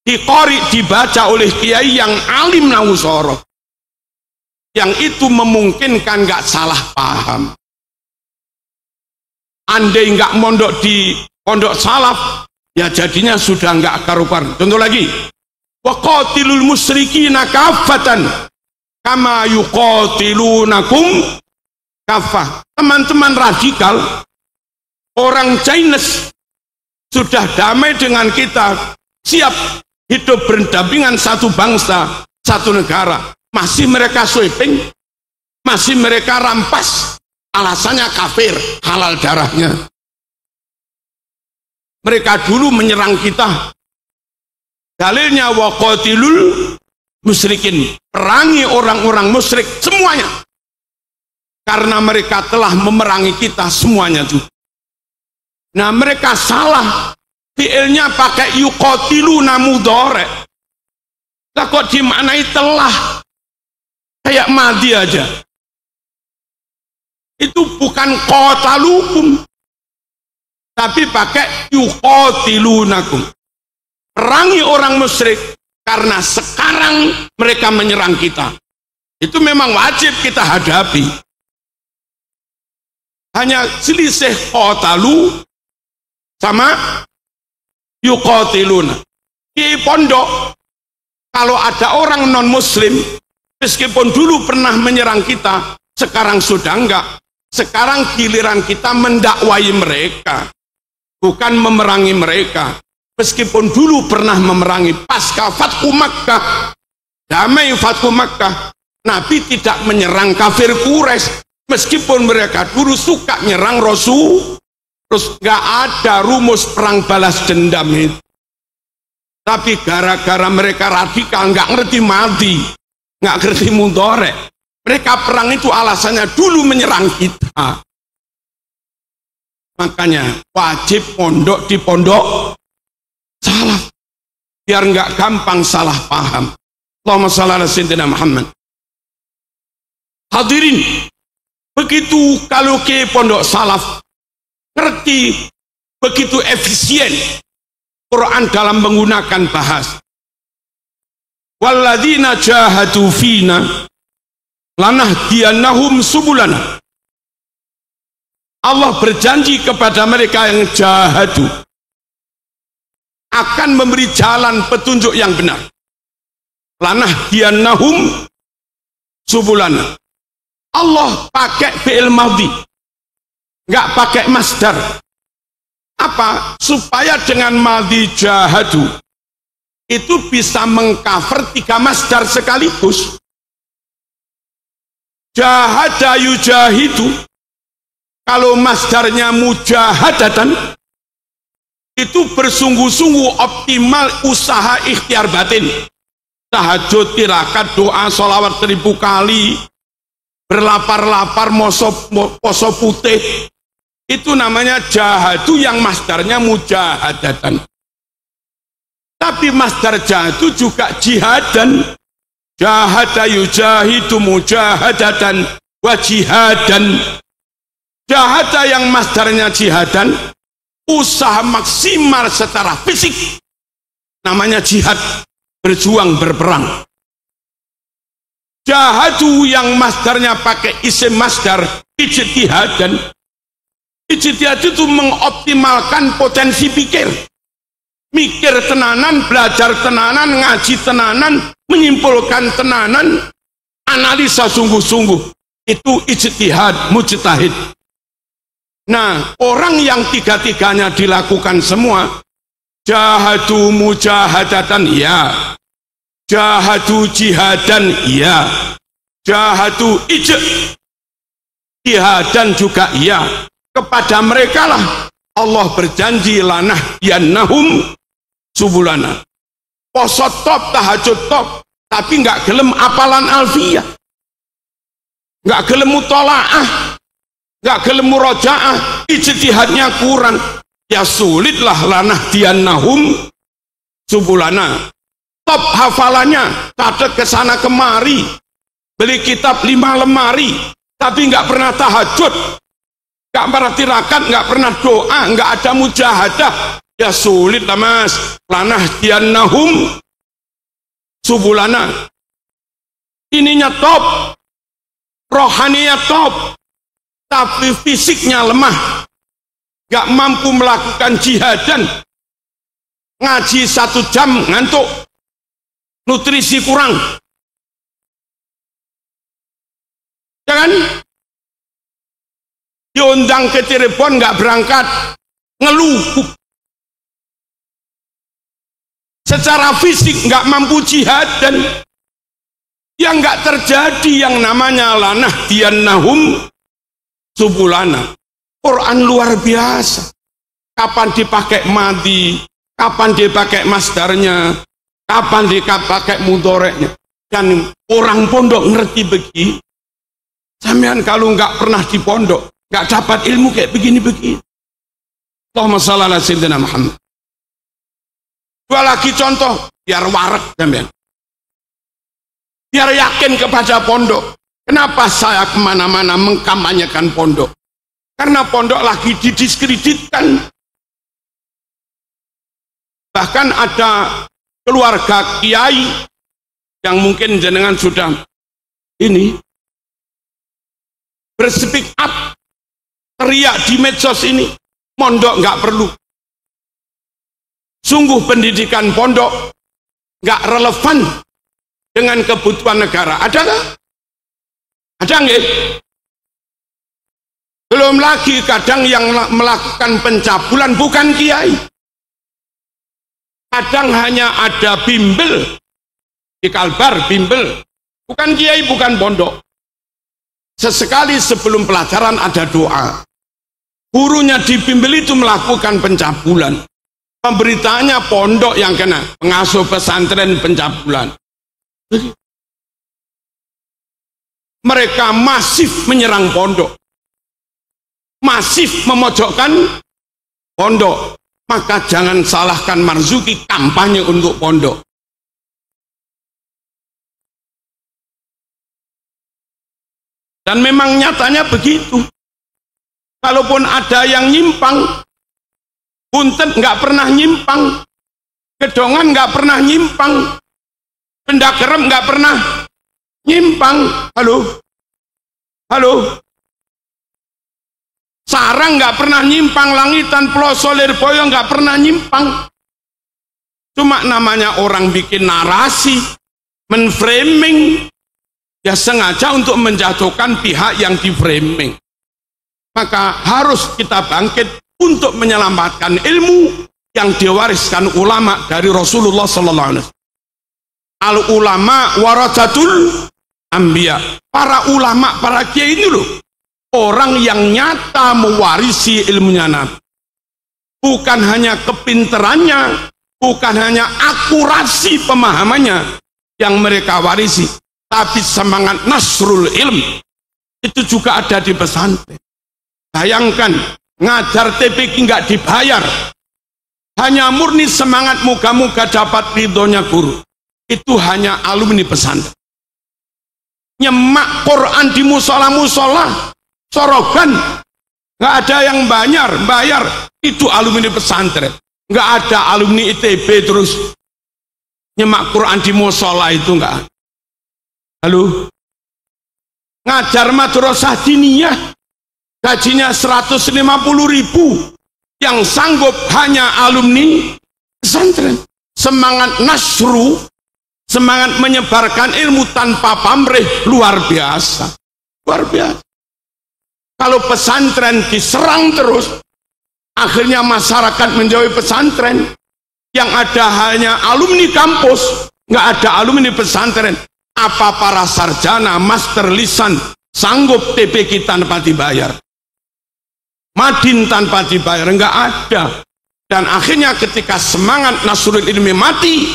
diqori, dibaca oleh kiai yang alim nawusoro, yang itu memungkinkan nggak salah paham. Andai nggak mondok di pondok salaf, ya jadinya sudah nggak karuan. Contoh lagi, waqatilul musyrikina kaffatan kama yuqatilunakum kaffah. Teman-teman radikal, orang Chinese sudah damai dengan kita, siap hidup berdampingan satu bangsa, satu negara. Masih mereka sweeping, masih mereka rampas, alasannya kafir, halal darahnya. Mereka dulu menyerang kita, dalilnya waqatilul musyrikin, perangi orang-orang musyrik semuanya, karena mereka telah memerangi kita semuanya juga. Nah, mereka salah, fiilnya pakai yuqatiluna mudhari'. Lah kok dimaknai telah, kayak madi aja. Itu bukan qatalukum, tapi pakai yuqatilunakum, perangi orang musyrik karena sekarang mereka menyerang kita. Itu memang wajib kita hadapi. Hanya selisih qatalu sama yuqatiluna. Di pondok, kalau ada orang non muslim, meskipun dulu pernah menyerang kita, sekarang sudah enggak. Sekarang giliran kita mendakwai mereka, bukan memerangi mereka. Meskipun dulu pernah memerangi, pasca Fathu Makkah, damai Fathu Makkah, Nabi tidak menyerang kafir Quraisy, meskipun mereka dulu suka nyerang Rasul. Terus nggak ada rumus perang balas dendam itu. Tapi gara-gara mereka radikal, nggak ngerti mati, nggak ngerti mudhari', mereka perang itu alasannya dulu menyerang kita. Makanya wajib pondok di pondok salaf, biar nggak gampang salah paham. Allahumma shalli ala sayyidina Muhammad. Hadirin, begitu kalau ke pondok salaf, ngerti begitu efisien Quran dalam menggunakan bahasa. Walladzina jahadu fina lanahdiyannahum subulana. Allah berjanji kepada mereka yang jahadu akan memberi jalan petunjuk yang benar. Lanahdiyannahum subulana. Allah pakai fi'il madhi, nggak pakai masdar. Apa? Supaya dengan madhi jahadu itu bisa mengcover 3 masdar sekaligus. Jahada yujahidu, kalau masdarnya mujahadatan, itu bersungguh-sungguh, optimal, usaha ikhtiar batin, tahajud, tirakat, doa, sholawat 1000 kali, berlapar-lapar, poso putih. Itu namanya jahadu yang masdarnya mujahadatan. Tapi masdar jahadu juga jihadan. Jahada yujahidu mujahadatan wa jihadan. Jahada yang masdarnya jihadan, usaha maksimal secara fisik, namanya jihad, berjuang, berperang. Jahadu yang masdarnya pakai isim masdar, ijtihadan. Ijtihad itu mengoptimalkan potensi pikir, mikir tenanan, belajar tenanan, ngaji tenanan, menyimpulkan tenanan, analisa sungguh-sungguh, itu ijtihad, mujtahid. Nah, orang yang tiga-tiganya dilakukan semua, jahadu mujahadatan, ya. Jahadu jihadan, ya. Jahadu ijtihadan juga, ya. Kepada mereka lah Allah berjanji lanah yannahum subulana. Poso top, tahajud top, tapi nggak gelem apalan alfiyah, nggak gelem mutolaah, nggak gelem murojaah, ijtihadnya kurang, ya sulitlah lanah yannahum subulana. Top hafalannya, catat kesana kemari, beli kitab 5 lemari, tapi nggak pernah tahajud, nggak pernah tirakat, nggak pernah doa, nggak ada mujahadah, ya sulit lah mas. Lanah diannahum subulana. Ininya top, rohaninya top, tapi fisiknya lemah, nggak mampu melakukan jihadan. Ngaji 1 jam ngantuk, nutrisi kurang, jangan diundang ke Cirebon nggak berangkat, ngeluh. Secara fisik nggak mampu jihad, dan yang nggak terjadi yang namanya lanah diannahum subulana. Quran luar biasa. Kapan dipakai madi, kapan dipakai masdarnya, kapan dipakai mudoreknya. Dan orang pondok ngerti begini. Sampean kalau nggak pernah di pondok, nggak dapat ilmu kayak begini-begini. Allahumma shalli ala sayyidina Muhammad. Dua lagi contoh, biar warak sampean, biar yakin kepada pondok. Kenapa saya kemana-mana mengkampanyekan pondok? Karena pondok lagi didiskreditkan. Bahkan ada keluarga kiai yang mungkin jenengan sudah ini berspeak up, teriak di medsos ini, pondok nggak perlu. Sungguh pendidikan pondok nggak relevan dengan kebutuhan negara. Ada nggak? Ada nggak? Belum lagi kadang yang melakukan pencabulan bukan kiai. Kadang hanya ada bimbel di Kalbar, bimbel, bukan kiai, bukan pondok. Sesekali sebelum pelajaran ada doa. Gurunya di bimbel itu melakukan pencabulan. Pemberitaannya pondok yang kena, pengasuh pesantren pencabulan. Mereka masif menyerang pondok, masif memojokkan pondok. Maka jangan salahkan Marzuki kampanye untuk pondok. Dan memang nyatanya begitu. Kalaupun ada yang nyimpang, Punten nggak pernah nyimpang, Gedongan nggak pernah nyimpang, Pendakerem nggak pernah nyimpang. Halo, halo. Sarang nggak pernah nyimpang, Langitan, Ploso, Lirboyo nggak pernah nyimpang. Cuma namanya orang bikin narasi, menframing, ya sengaja untuk menjatuhkan pihak yang di framing. Maka harus kita bangkit untuk menyelamatkan ilmu yang diwariskan ulama dari Rasulullah sallallahu alaihi wasallam. Al ulama warasatul anbiya. Para ulama, para kiai ini loh, orang yang nyata mewarisi ilmunya Nabi. Bukan hanya kepinterannya, bukan hanya akurasi pemahamannya yang mereka warisi, tapi semangat nasrul ilm itu juga ada di pesantren. Bayangkan, ngajar TPQ nggak dibayar, hanya murni semangat moga-moga dapat ridhonya guru. Itu hanya alumni pesantren. Nyemak Quran di musola-musola, sorogan, nggak ada yang bayar, itu alumni pesantren. Nggak ada alumni ITB terus nyemak Quran di musola, itu nggak. Halo, ngajar madrasah diniyah, gajinya 150.000, yang sanggup hanya alumni pesantren. Semangat nasru semangat menyebarkan ilmu tanpa pamrih luar biasa. Luar biasa. Kalau pesantren diserang terus, akhirnya masyarakat menjauhi pesantren. Yang ada hanya alumni kampus, nggak ada alumni pesantren. Apa para sarjana, master lisan sanggup TPQ tanpa dibayar? Madin tanpa dibayar, nggak ada. Dan akhirnya ketika semangat Nasrul Ilmi mati,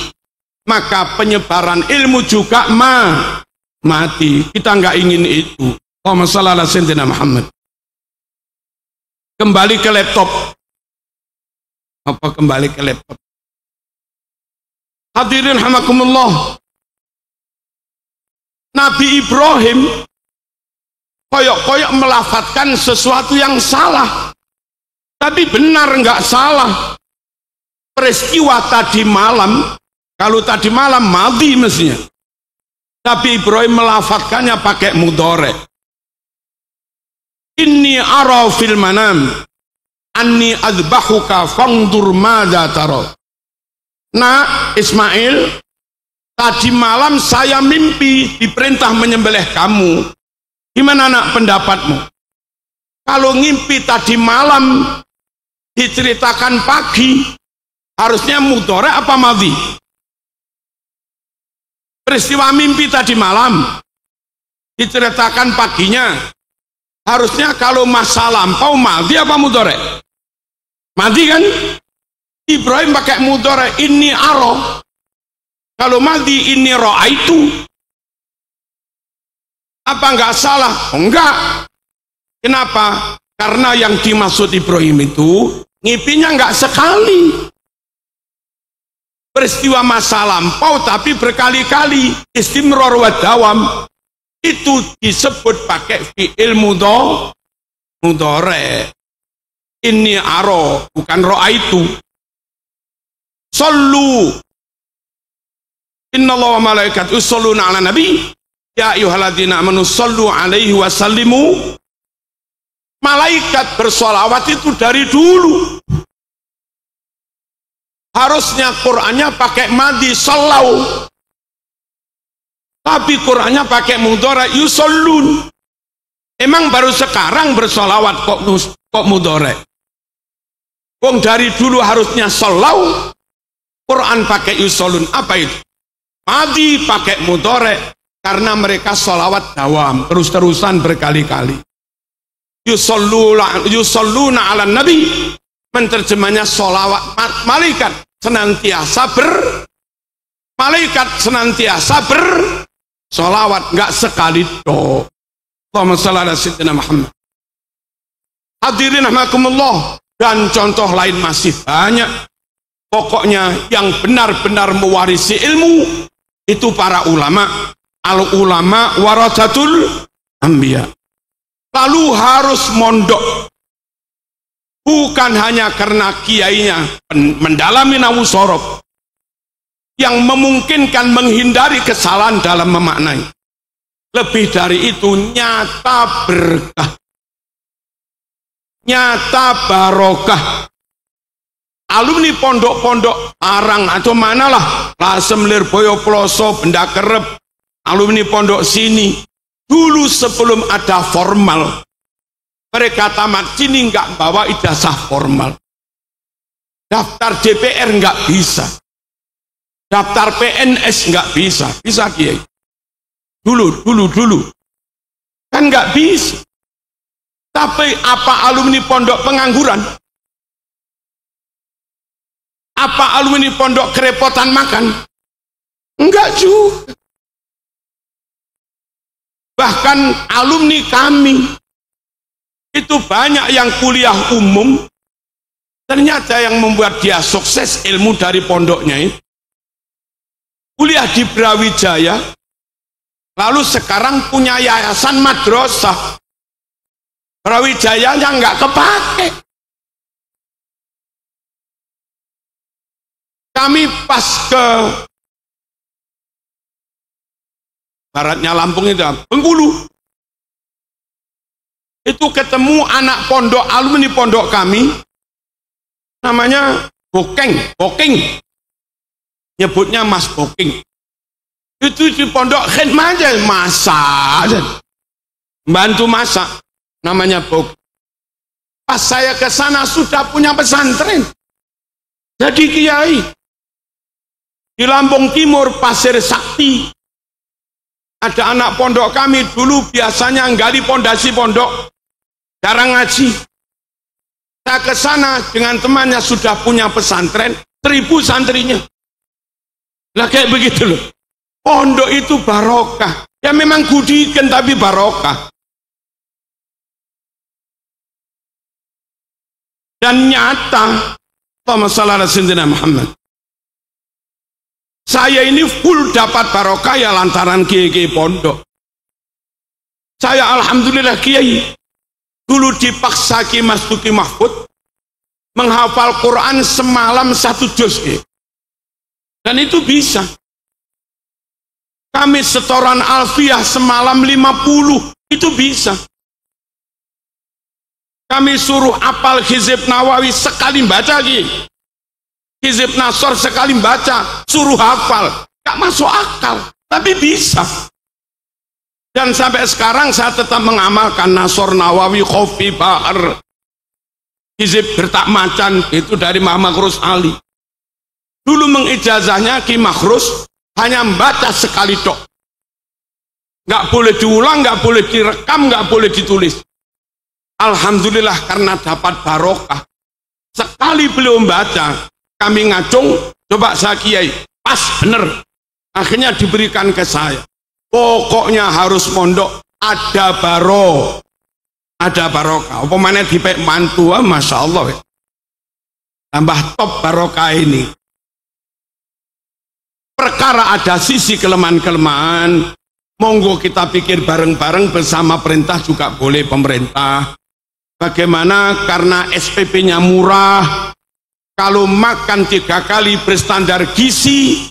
maka penyebaran ilmu juga mati. Kita nggak ingin itu. Allahumma shalli ala sayyidina Muhammad. Kembali ke laptop. Apa kembali ke laptop? Hadirin hamakumullah. Nabi Ibrahim koyok-koyok melafatkan sesuatu yang salah, tapi benar nggak salah. Peristiwa tadi malam, kalau tadi malam madhi mestinya, tapi Ibrahim melafatkannya pakai mudhari. Inni ara fil manam anni adbahuka fangdur madza tara. Nah, Ismail, tadi malam saya mimpi diperintah menyembelih kamu. Gimana nak pendapatmu? Kalau ngimpi tadi malam diceritakan pagi, harusnya mudhari apa madhi? Peristiwa mimpi tadi malam diceritakan paginya, harusnya kalau masa lampau madhi apa mudhari? Madhi kan? Ibrahim pakai mudhari, ini aro. Kalau madhi ini ra'aitu. Apa enggak salah? Enggak. Kenapa? Karena yang dimaksud Ibrahim itu ngipinya enggak sekali. Peristiwa masa lampau tapi berkali-kali, istimrar wa dawam. Itu disebut pakai fi'il mudhari. Ini aro, bukan ra'aitu. Sallu innallaha wa malaikatahu yusholluna 'alan nabi ya ayyuhalladzina amanu shallu 'alaihi wa sallimu. Malaikat bersolawat itu dari dulu. Harusnya Qur'annya pakai madhi sallau, tapi Qur'annya pakai mudhari yushollun. Emang baru sekarang bersolawat kok mudhari? Wong dari dulu harusnya sallau, Quran pakai yusolun. Apa itu? Madhi pakai mudhari karena mereka sholawat dawam terus-terusan berkali-kali. Yusholluna ala nabi, menerjemahnya sholawat. Malaikat senantiasa sholawat, nggak sekali toh. Allahumma shalli ala sayyidina Muhammad. Hadirin rahimakumullah, dan contoh lain masih banyak. Pokoknya yang benar-benar mewarisi ilmu itu para ulama. Al-ulama warathatul anbiya. Lalu harus mondok. Bukan hanya karena kiainya mendalami nahu sorob, yang memungkinkan menghindari kesalahan dalam memaknai. Lebih dari itu, nyata berkah, nyata barokah. Alumni pondok-pondok Arang atau manalah, Lasem, Lirboyo, Ploso, Benda Kerep, alumni pondok sini, dulu sebelum ada formal, mereka tamat sini nggak bawa ijazah formal. Daftar DPR nggak bisa, daftar PNS nggak bisa. Bisa kiai? Dulu kan nggak bisa. Tapi apa alumni pondok pengangguran? Apa alumni pondok kerepotan makan? Enggak juga. Bahkan alumni kami itu banyak yang kuliah umum, ternyata yang membuat dia sukses ilmu dari pondoknya itu kuliah di Brawijaya, lalu sekarang punya yayasan madrasah. Brawijayanya nggak kepake. Kami pas ke baratnya Lampung itu, Bengkulu, itu ketemu anak pondok, alumni pondok kami, namanya Bokeng, nyebutnya Mas Bokeng. Itu di pondok khidmah aja, masak, bantu masak, namanya Bok. Pas saya ke sana sudah punya pesantren, jadi kiai. Di Lampung Timur, Pasir Sakti, ada anak pondok kami dulu biasanya nggali pondasi pondok, jarang ngaji. Saya ke sana dengan temannya sudah punya pesantren, 1000 santrinya. Lah kayak begitu loh. Pondok itu barokah. Ya memang gudikan tapi barokah. Dan nyata, Allahumma shalli ala sayyidina Muhammad. Saya ini full dapat barokah ya lantaran kiai pondok. Saya alhamdulillah kiai. Dulu dipaksa Ki Mas Duki Mahfud menghafal Quran semalam 1 juz. Dan itu bisa. Kami setoran alfiyah semalam 50, itu bisa. Kami suruh apal Hizib Nawawi sekali baca lagi. Hizib Nasor sekali baca, suruh hafal. Gak masuk akal, tapi bisa. Dan sampai sekarang saya tetap mengamalkan Nasor Nawawi Khofi Bahar. Hizib Bertak Macan, itu dari Muhammad Makhrus Ali. Dulu mengijazahnya Ki Makhrus hanya membaca sekali tok, nggak boleh diulang, nggak boleh direkam, nggak boleh ditulis. Alhamdulillah karena dapat barokah, sekali beliau membaca, kami ngacung, coba saya kiai, pas bener, akhirnya diberikan ke saya. Pokoknya harus mondok, ada barokah. Apa mana dipek mantu, masya Allah, tambah top barokah ini. Perkara ada sisi kelemahan-kelemahan, monggo kita pikir bareng-bareng bersama perintah juga boleh pemerintah. Bagaimana karena SPP-nya murah, kalau makan 3 kali berstandar gizi,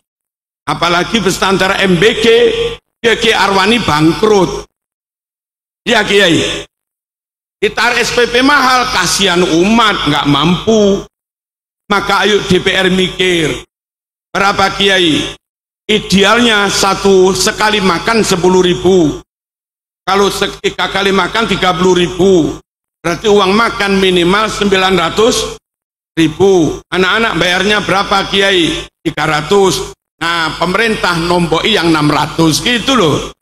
apalagi berstandar MBG, Kiai Arwani bangkrut. Ya Kiai, ditarik SPP mahal, kasihan umat nggak mampu. Maka ayo DPR mikir, berapa Kiai? Idealnya sekali makan 10.000. Kalau 3 kali makan 30.000. Berarti uang makan minimal 900.000. Anak-anak bayarnya berapa Kiai? 300. Nah pemerintah nomboi yang 600 gitu loh.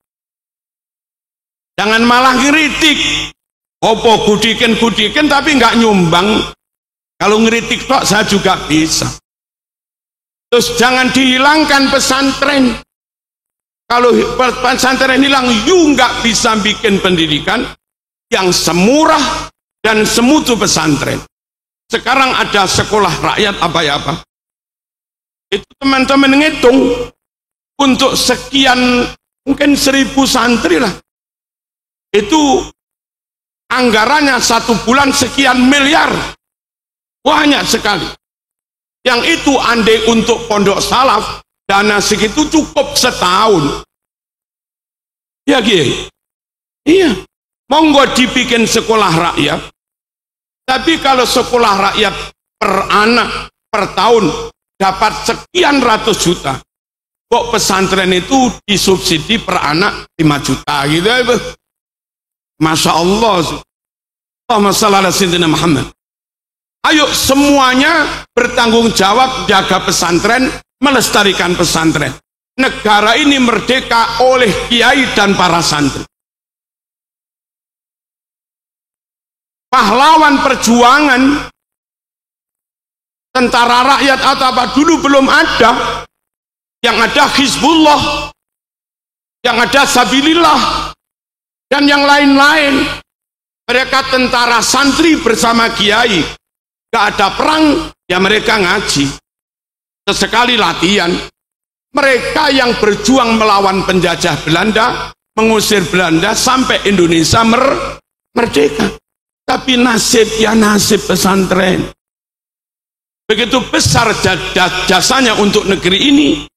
Jangan malah ngeritik. Opo gudikan tapi nggak nyumbang. Kalau ngeritik kok saya juga bisa. Terus jangan dihilangkan pesantren. Kalau pesantren hilang, you nggak bisa bikin pendidikan yang semurah dan semutu pesantren. Sekarang ada sekolah rakyat apa. Itu teman-teman ngitung untuk sekian, mungkin 1000 santri lah. Itu anggarannya 1 bulan sekian miliar. Banyak sekali. Yang itu andai untuk pondok salaf, dana segitu cukup setahun. Ya Kiai? Iya. Monggo dibikin sekolah rakyat. Tapi kalau sekolah rakyat per anak, per tahun, dapat sekian ratus juta. Kok pesantren itu disubsidi per anak 5 juta gitu ya. Masya Allah. Allahumma shalli ala sayyidina Muhammad. Ayo semuanya bertanggung jawab jaga pesantren, melestarikan pesantren. Negara ini merdeka oleh kiai dan para santri. Pahlawan perjuangan, tentara rakyat atau apa dulu belum ada. Yang ada Hizbullah, yang ada Sabilillah, dan yang lain-lain. Mereka tentara santri bersama kiai. Gak ada perang, ya mereka ngaji. Sesekali latihan. Mereka yang berjuang melawan penjajah Belanda, mengusir Belanda sampai Indonesia merdeka. Tapi nasib pesantren. Begitu besar jasanya untuk negeri ini.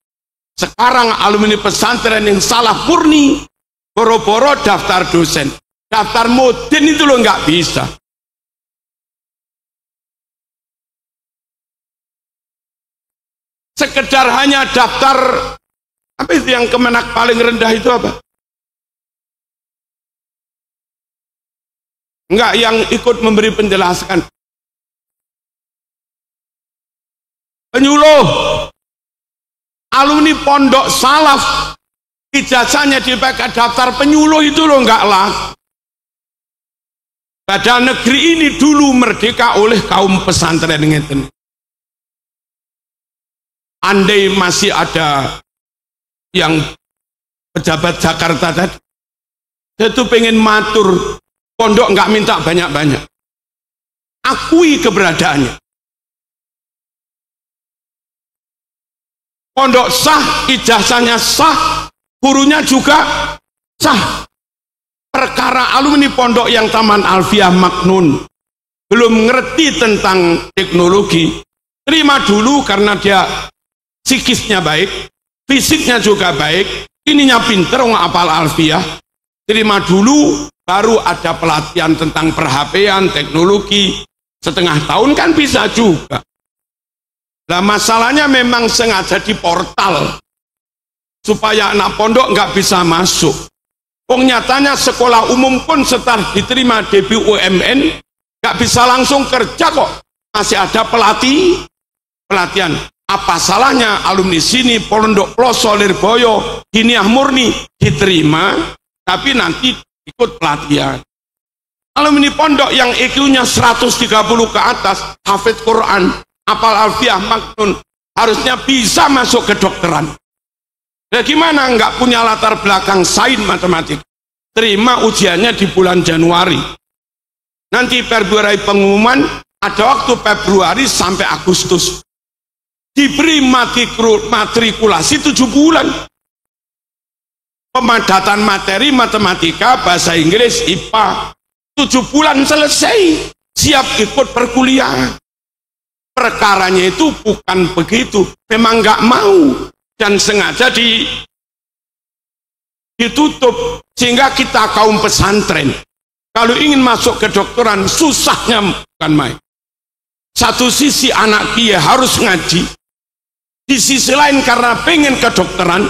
Sekarang alumni pesantren yang salah murni, boro-boro daftar dosen. Daftar modin itu loh nggak bisa. Sekedar hanya daftar Apa itu yang kemenak paling rendah itu apa? Enggak, yang ikut memberi penjelasan. Penyuluh, alumni pondok salaf, ijazahnya dipakai daftar penyuluh itu loh, enggak lah. Padahal negeri ini dulu merdeka oleh kaum pesantren ngeten. Andai masih ada yang pejabat Jakarta tadi, saya tuh pengen matur, pondok nggak minta banyak-banyak, akui keberadaannya. Pondok sah, ijazahnya sah, gurunya juga sah. Perkara alumni pondok yang Taman Alfiah Maknun belum ngerti tentang teknologi, terima dulu karena dia psikisnya baik, fisiknya juga baik, ininya pinter, ngapal Alfiah, terima dulu, baru ada pelatihan tentang per-HP-an, teknologi, setengah tahun kan bisa juga. Nah masalahnya memang sengaja di portal supaya anak pondok nggak bisa masuk. Nyatanya sekolah umum pun setelah diterima di BUMN nggak bisa langsung kerja kok, masih ada pelatihan. Apa salahnya alumni sini Pondok Ploso Lirboyo Hiniah Murni diterima tapi nanti ikut pelatihan. Alumni pondok yang IQ-nya 130 ke atas, hafid Quran, hafal Alfiah Maknun, harusnya bisa masuk ke kedokteran. Nah gimana nggak punya latar belakang sains matematik? Terima ujiannya di bulan Januari. Nanti Februari pengumuman, ada waktu Februari sampai Agustus. Diberi matrikulasi 7 bulan. Pemadatan materi matematika, bahasa Inggris, IPA. 7 bulan selesai. Siap ikut perkuliahan. Perkaranya itu bukan begitu. Memang nggak mau. Dan sengaja ditutup sehingga kita kaum pesantren kalau ingin masuk ke kedokteran susahnya bukan main. Satu sisi anak kiai harus ngaji, di sisi lain karena pengen kedokteran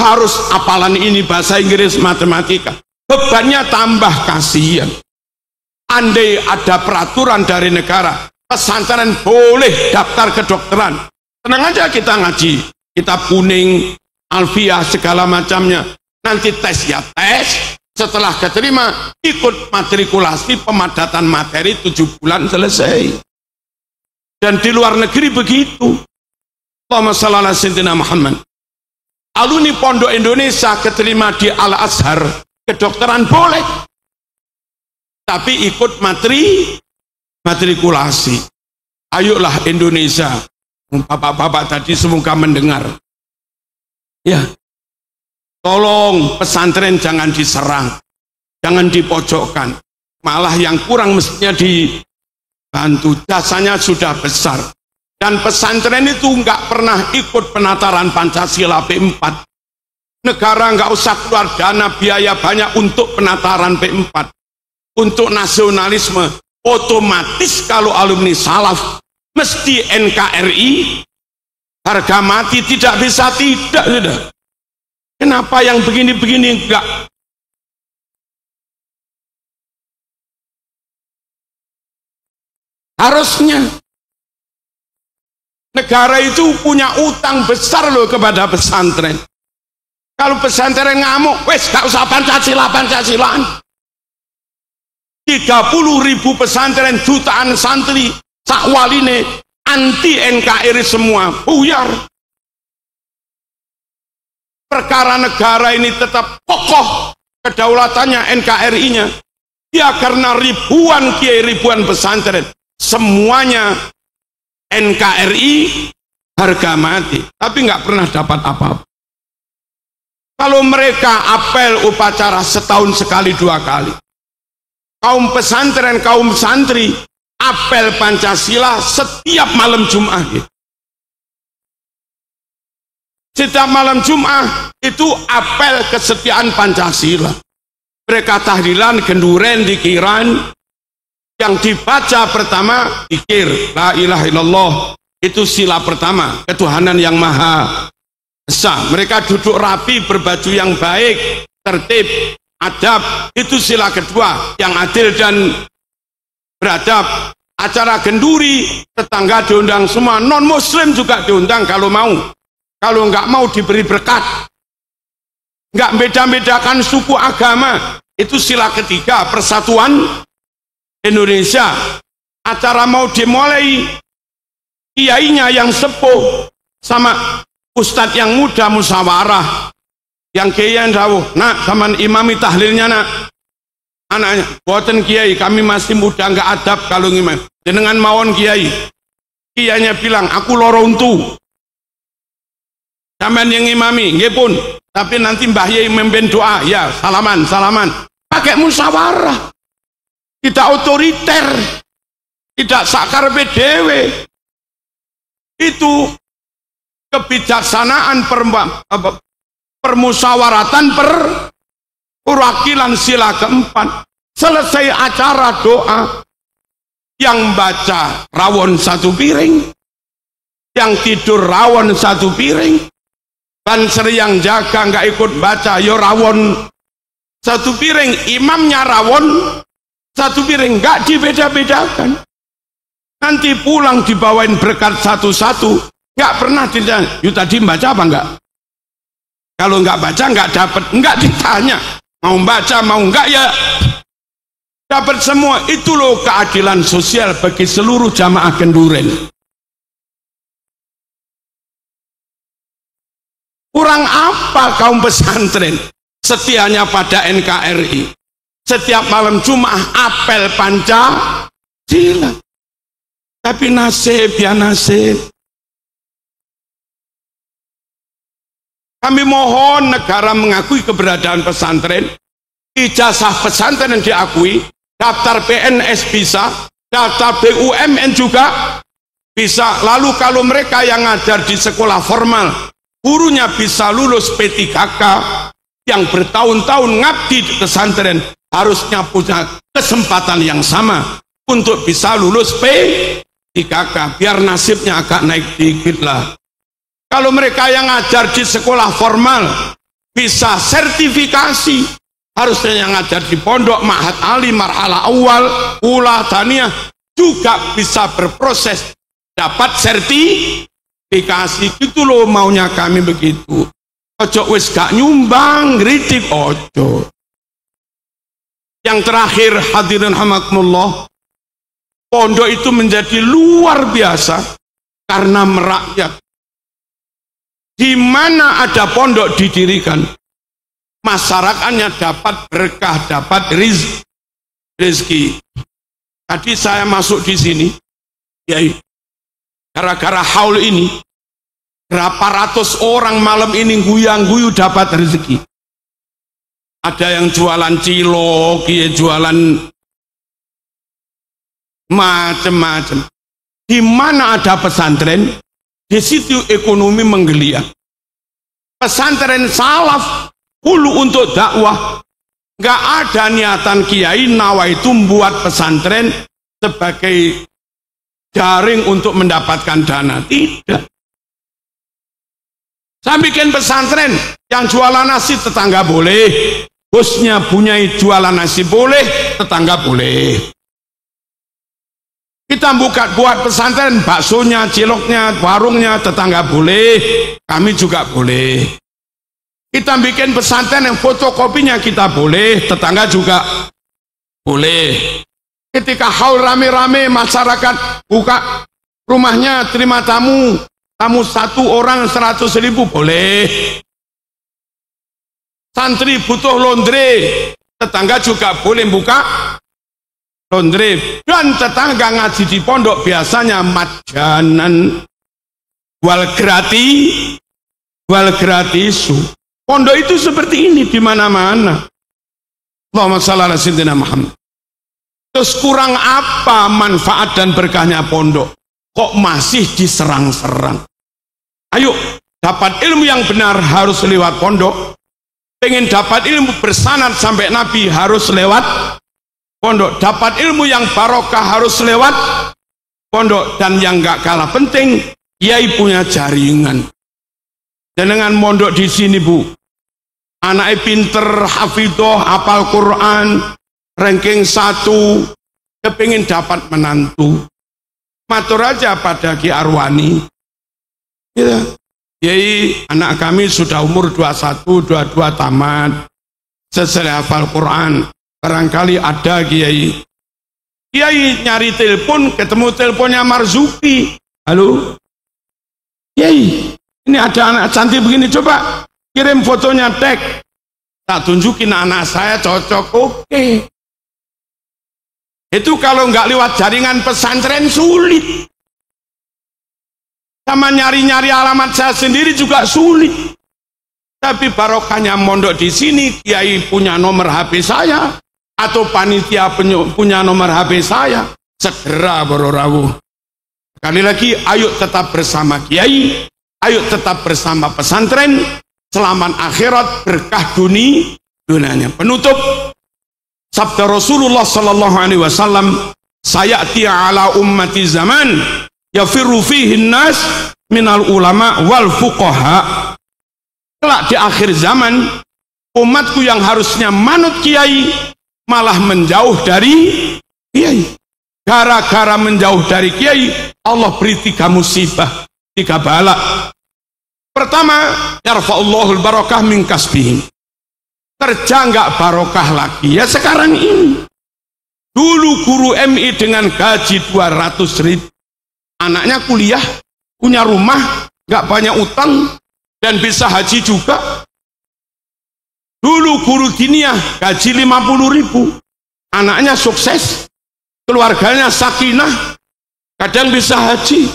harus hafalan ini bahasa Inggris matematika, bebannya tambah kasihan. Andai ada peraturan dari negara pesantren boleh daftar kedokteran, tenang aja kita ngaji kitab kuning, Alfiah, segala macamnya. Nanti tes ya tes, setelah keterima ikut matrikulasi pemadatan materi 7 bulan selesai. Dan di luar negeri begitu. Allahumma shalli ala sayyidina Muhammad. Alumni pondok Indonesia keterima di Al-Azhar, kedokteran boleh, tapi ikut matrikulasi. Ayolah Indonesia, bapak-bapak tadi semoga mendengar ya, tolong pesantren jangan diserang, jangan dipojokkan, malah yang kurang mestinya dibantu. Jasanya sudah besar, dan pesantren itu nggak pernah ikut penataran Pancasila P4. Negara nggak usah keluar dana biaya banyak untuk penataran P4, untuk nasionalisme. Otomatis kalau alumni salaf mesti NKRI, harga mati, tidak bisa tidak sudah. Kenapa yang begini-begini enggak? Harusnya negara itu punya utang besar loh kepada pesantren. Kalau pesantren ngamuk, wes gak usah Pancasilaan. 30.000 pesantren, jutaan santri sakwaline anti NKRI semua buyar. Perkara negara ini tetap kokoh kedaulatannya NKRI-nya ya karena ribuan kiai, ribuan pesantren semuanya NKRI harga mati, tapi nggak pernah dapat apa-apa. Kalau mereka apel upacara setahun sekali 2 kali, kaum pesantren, kaum santri apel Pancasila setiap malam Jumat. Setiap malam Jumat itu apel kesetiaan Pancasila. Mereka tahlilan, genduren, dikiran. Yang dibaca pertama zikir la ilaha illallah, itu sila pertama, ketuhanan yang maha Mereka duduk rapi, berbaju yang baik, tertib, adab. Itu sila kedua, yang adil dan beradab. Acara genduri, tetangga diundang semua, non muslim juga diundang kalau mau. Kalau nggak mau diberi berkat. Nggak beda-bedakan suku agama. Itu sila ketiga, persatuan Indonesia. Acara mau dimulai, kiainya yang sepuh sama ustadz yang muda musyawarah. Yang kiai yang jauh, nak sama imami tahlilnya nak. Anaknya, buatan kiai, kami masih muda nggak adab kalau ngimam. Jenengan mawon kiai. Kiainya bilang, aku loro untu. Sampean yang imami, nggih pun. Tapi nanti Mbah Yai memimpin doa, ya salaman, salaman. Pakai musyawarah. Tidak otoriter. Tidak sakar PDW. Itu kebijaksanaan permusyawaratan perwakilan sila keempat. Selesai acara doa, yang baca rawon satu piring, yang tidur rawon satu piring, banser yang jaga nggak ikut baca yo rawon satu piring, imamnya rawon satu piring, nggak dibeda-bedakan. Nanti pulang dibawain berkat satu-satu, nggak pernah ditanya, yuk tadi baca apa enggak? Kalau nggak baca nggak dapat, nggak ditanya mau baca mau enggak, ya dapat semua. Itu loh keadilan sosial bagi seluruh jamaah Kenduren. Kurang apa kaum pesantren setianya pada NKRI, setiap malam Jumat apel Pancasila. Tapi nasib ya nasib. Kami mohon negara mengakui keberadaan pesantren, ijazah pesantren yang diakui, daftar PNS bisa, daftar BUMN juga bisa. Lalu kalau mereka yang ngajar di sekolah formal, gurunya bisa lulus P3K, yang bertahun-tahun ngabdi di pesantren harusnya punya kesempatan yang sama untuk bisa lulus P3K, biar nasibnya agak naik dikit lah. Kalau mereka yang ngajar di sekolah formal bisa sertifikasi, harusnya yang ngajar di pondok, ma'had ali, marhala awal, ula, taniyah juga bisa berproses dapat sertifikasi. Gitu loh maunya kami begitu. Ojo wis gak nyumbang, kritik ojo. Yang terakhir, hadirin hamakumullah, pondok itu menjadi luar biasa karena merakyat. Di mana ada pondok didirikan, masyarakatnya dapat berkah, dapat rezeki. Tadi saya masuk di sini, ya, gara-gara haul ini, berapa ratus orang malam ini guyang-guyu dapat rezeki. Ada yang jualan cilok, ya, jualan macam-macam. Di mana ada pesantren, di situ ekonomi menggeliat. Pesantren salaf hulu untuk dakwah, nggak ada niatan kiai nawa itu membuat pesantren sebagai jaring untuk mendapatkan dana, tidak. Saya bikin pesantren yang jualan nasi tetangga boleh, bosnya punya jualan nasi boleh, tetangga boleh. Kita buat pesantren, baksonya, ciloknya, warungnya, tetangga boleh, kami juga boleh. Kita bikin pesantren yang fotokopinya kita boleh, tetangga juga boleh. Ketika haul rame-rame, masyarakat buka rumahnya, terima tamu, tamu satu orang 100.000 boleh. Santri butuh laundry, tetangga juga boleh buka laundry. Dan tetangga ngaji di pondok biasanya majanan, wal gratisu. Pondok itu seperti ini di mana-mana. Allahumma shalli ala sayyidina Muhammad. Terus kurang apa manfaat dan berkahnya pondok? Kok masih diserang-serang? Ayo, dapat ilmu yang benar harus lewat pondok. Pengen dapat ilmu bersanad sampai Nabi harus lewat pondok. Dapat ilmu yang barokah harus lewat pondok. Dan yang gak kalah penting, kiai punya jaringan. jenengan mondok di sini Bu, anaknya pinter, hafidhoh, hafal Quran, ranking 1, kepingin dapat menantu, matur aja pada Ki Arwani, gitu. Kiai, anak kami sudah umur 21, 22 tamat, selesai hafal Quran, barangkali ada Kiai. Kiai nyari telepon, ketemu teleponnya Marzuki. Halo, Kiai, ini ada anak cantik begini, coba kirim fotonya, tag, tak tunjukin anak saya cocok. Oke. Itu kalau nggak lewat jaringan pesantren sulit. Sama nyari-nyari alamat saya sendiri juga sulit. Tapi barokahnya mondok di sini, Kiai punya nomor HP saya, atau panitia punya nomor HP saya, segera bororawu. Sekali lagi, ayo tetap bersama Kiai, ayo tetap bersama pesantren, selamat akhirat, berkah dunianya. Penutup, sabda Rasulullah sallallahu alaihi wasallam, sayati ala ummati zaman yafiru fihi nas minal ulama wal fuqaha. Kelak di akhir zaman, umatku yang harusnya manut Kiai malah menjauh dari Kiai. Gara-gara menjauh dari Kiai, Allah beri 3 musibah, 3 bala. Pertama, yarfa'ullahul barakah min kasbihim. Kerja nggak barokah lagi ya sekarang ini. Dulu guru MI dengan gaji 200.000, anaknya kuliah, punya rumah, nggak banyak utang, dan bisa haji juga. Dulu guru diniyah gaji 50.000, anaknya sukses, keluarganya sakinah, kadang bisa haji.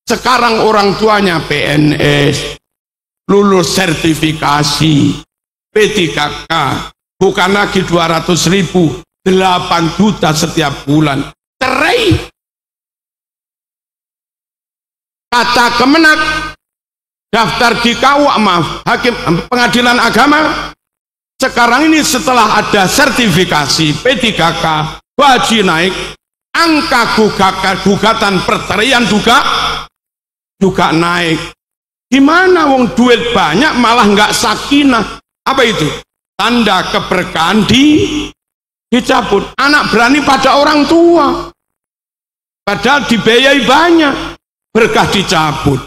Sekarang orang tuanya PNS, lulus sertifikasi, P3K, bukan lagi 200.000, 8 juta setiap bulan. Cerai. Kata Kemenak, daftar di hakim pengadilan agama, sekarang ini setelah ada sertifikasi P3K, gaji naik, angka gugatan perceraian juga naik. Gimana wong duit banyak malah nggak sakinah? Apa itu? Tanda keberkahan dicabut. Anak berani pada orang tua, padahal dibiayai banyak, berkah dicabut.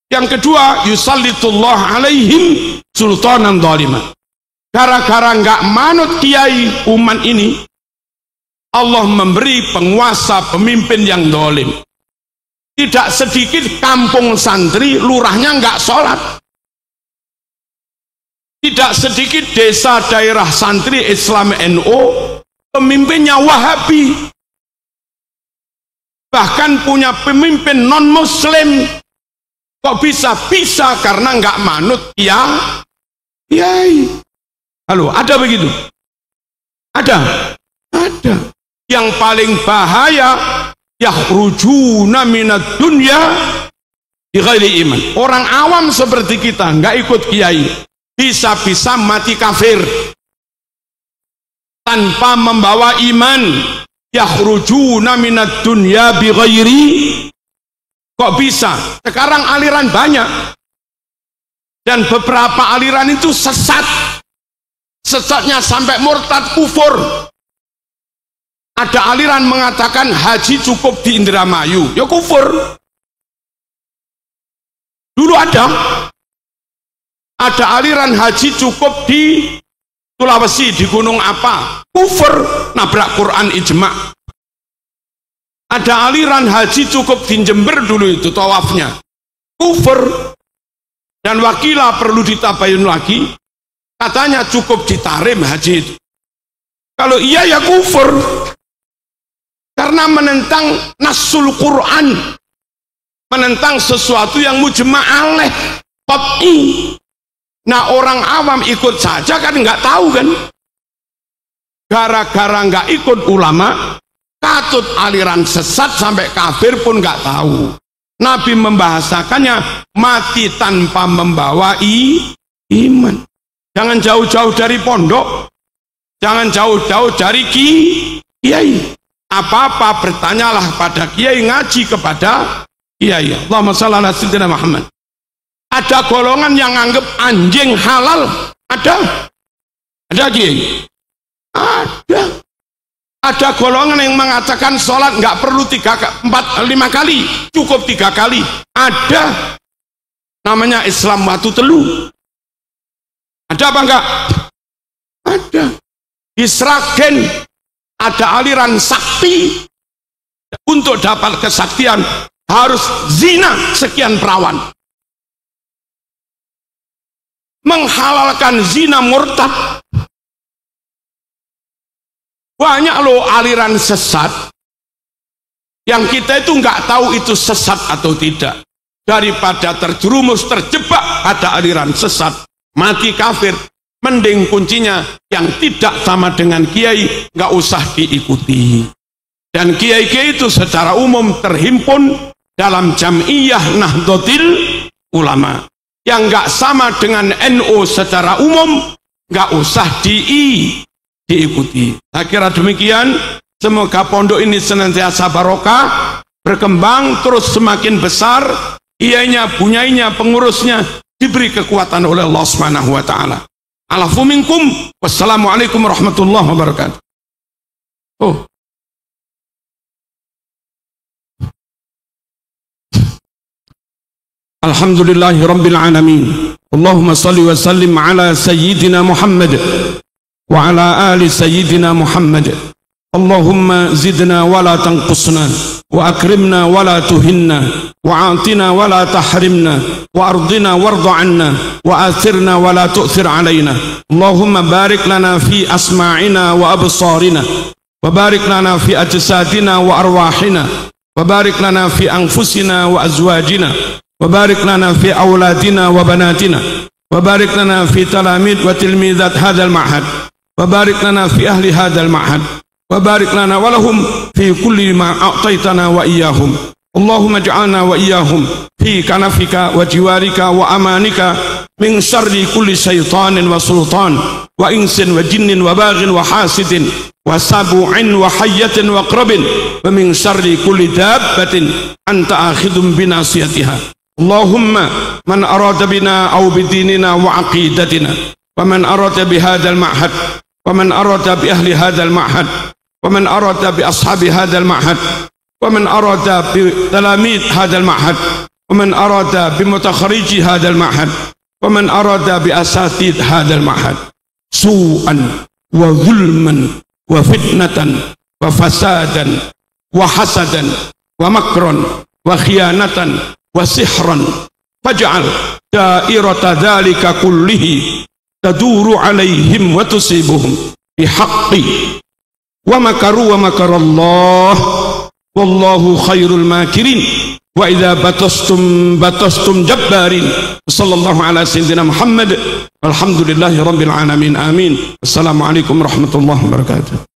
Yang kedua, yusallitullah alaihim sultanan zaliman. Gara-gara nggak manut Kiai umat ini, Allah memberi penguasa pemimpin yang zalim. Tidak sedikit kampung santri lurahnya nggak sholat. Tidak sedikit desa daerah santri Islam NU pemimpinnya Wahabi. Bahkan punya pemimpin non Muslim. Kok bisa? Bisa karena nggak manut Kiai. Halo, ada begitu? Ada. Yang paling bahaya, yakhrujuna minad dunya bighairi iman. Orang awam seperti kita nggak ikut Kiai, bisa-bisa mati kafir tanpa membawa iman. Yakhrujuna minad dunya bighairi. Kok bisa? Sekarang aliran banyak, dan beberapa aliran itu sesatnya sampai murtad kufur. Ada aliran mengatakan haji cukup di Indramayu, ya kufur. Dulu ada aliran haji cukup di Sulawesi, di gunung apa, kufur, nabrak Quran ijma'. Ada aliran haji cukup di Jember dulu itu tawafnya, kufur. Dan wakila perlu ditabayun lagi, katanya cukup di Tarim haji itu. Kalau iya ya kufur, karena menentang nasul Quran, menentang sesuatu yang mujma' alaih, qat'i. Nah orang awam ikut saja kan nggak tahu kan, gara-gara nggak ikut ulama, katut aliran sesat sampai kafir pun nggak tahu. Nabi membahasakannya mati tanpa membawa iman. Jangan jauh-jauh dari pondok, jangan jauh-jauh dari Kiai. Apa-apa bertanyalah pada Kiai, ngaji kepada Kiai. Allahumma shalli ala sayyidina Muhammad. Ada golongan yang anggap anjing halal, ada Kiai? Ada golongan yang mengatakan sholat nggak perlu 3, 4, 5 kali, cukup 3 kali. Ada, namanya Islam watu telu. Ada apa enggak? Ada. Di Sragen ada aliran sakti. Untuk dapat kesaktian harus zina sekian perawan. Menghalalkan zina murtad. Banyak loh aliran sesat yang kita itu nggak tahu itu sesat atau tidak. Daripada terjerumus terjebak pada aliran sesat mati kafir, mending kuncinya yang tidak sama dengan kiai nggak usah diikuti. Dan kiai-kiai itu secara umum terhimpun dalam Jam'iyah Nahdlatul Ulama. Yang nggak sama dengan NU secara umum nggak usah diikuti. Saya kira demikian. Semoga pondok ini senantiasa barokah, berkembang terus semakin besar. Ianya, bunyainya, pengurusnya diberi kekuatan oleh Allah Subhanahu wa taala. Alafu minkum. Wassalamualaikum warahmatullahi wabarakatuh. Alhamdulillahi rabbil alamin. Allahumma salli wa sallim ala sayyidina Muhammad wa ala ali sayyidina Muhammad. Allahumma zidna wa la tanqusna wa akrimna wa la tuhinna wa a'tina wa la tahrimna wa ardina warda 'anna wa athirna wa la tu'thir 'alaina. Allahumma barik lana fi asma'ina wa absarina wa barik lana fi ajsadina wa arwahina wa barik lana fi anfusina wa azwajina wa barik lana fi auladina wa banatina wa barik lana fi talamid wa tilmidat hadzal ma'had wa barik lana fi ahli hadzal ma'had wa barik lana wa lahum fi kulli ma a'taitana wa iyyahum. Allahumma ij'alna wa iyyahum fi kanafika wa jiwarika wa amanika min syarri kulli syaitanin wa sultan wa insin wa jinnin wa baghin wa hasidin wa sabu'in wa hayyatin wa qarabin wa min syarri kulli dabbatin anta akhidhum binasiyatiha. Allahumma man arada bina aw bidinina wa aqidatina wa man arada bihadzal ma'had wa man arada bi ahli hadzal ma'had wa man arada bi ashabi hadzal ma'had wa man arada bi talamid hadzal ma'had wa man arada bi mutakharriji hadzal ma'had wa man arada bi asatid hadzal ma'had su'an wa zulman wa fitnatan wa fasadan wa hasadan wa makran wa khiyanatan wa sihran faj'al dairata dzalika kullihi taduru alaihim wa tusibuhum bihaqqi wa makaru wa makarallah wallahu khairul makirin wa idza batastum jabbarin. Sallallahu ala sayyidina Muhammad walhamdulillahi rabbil alamin. Amin. Assalamualaikum warahmatullahi wabarakatuh.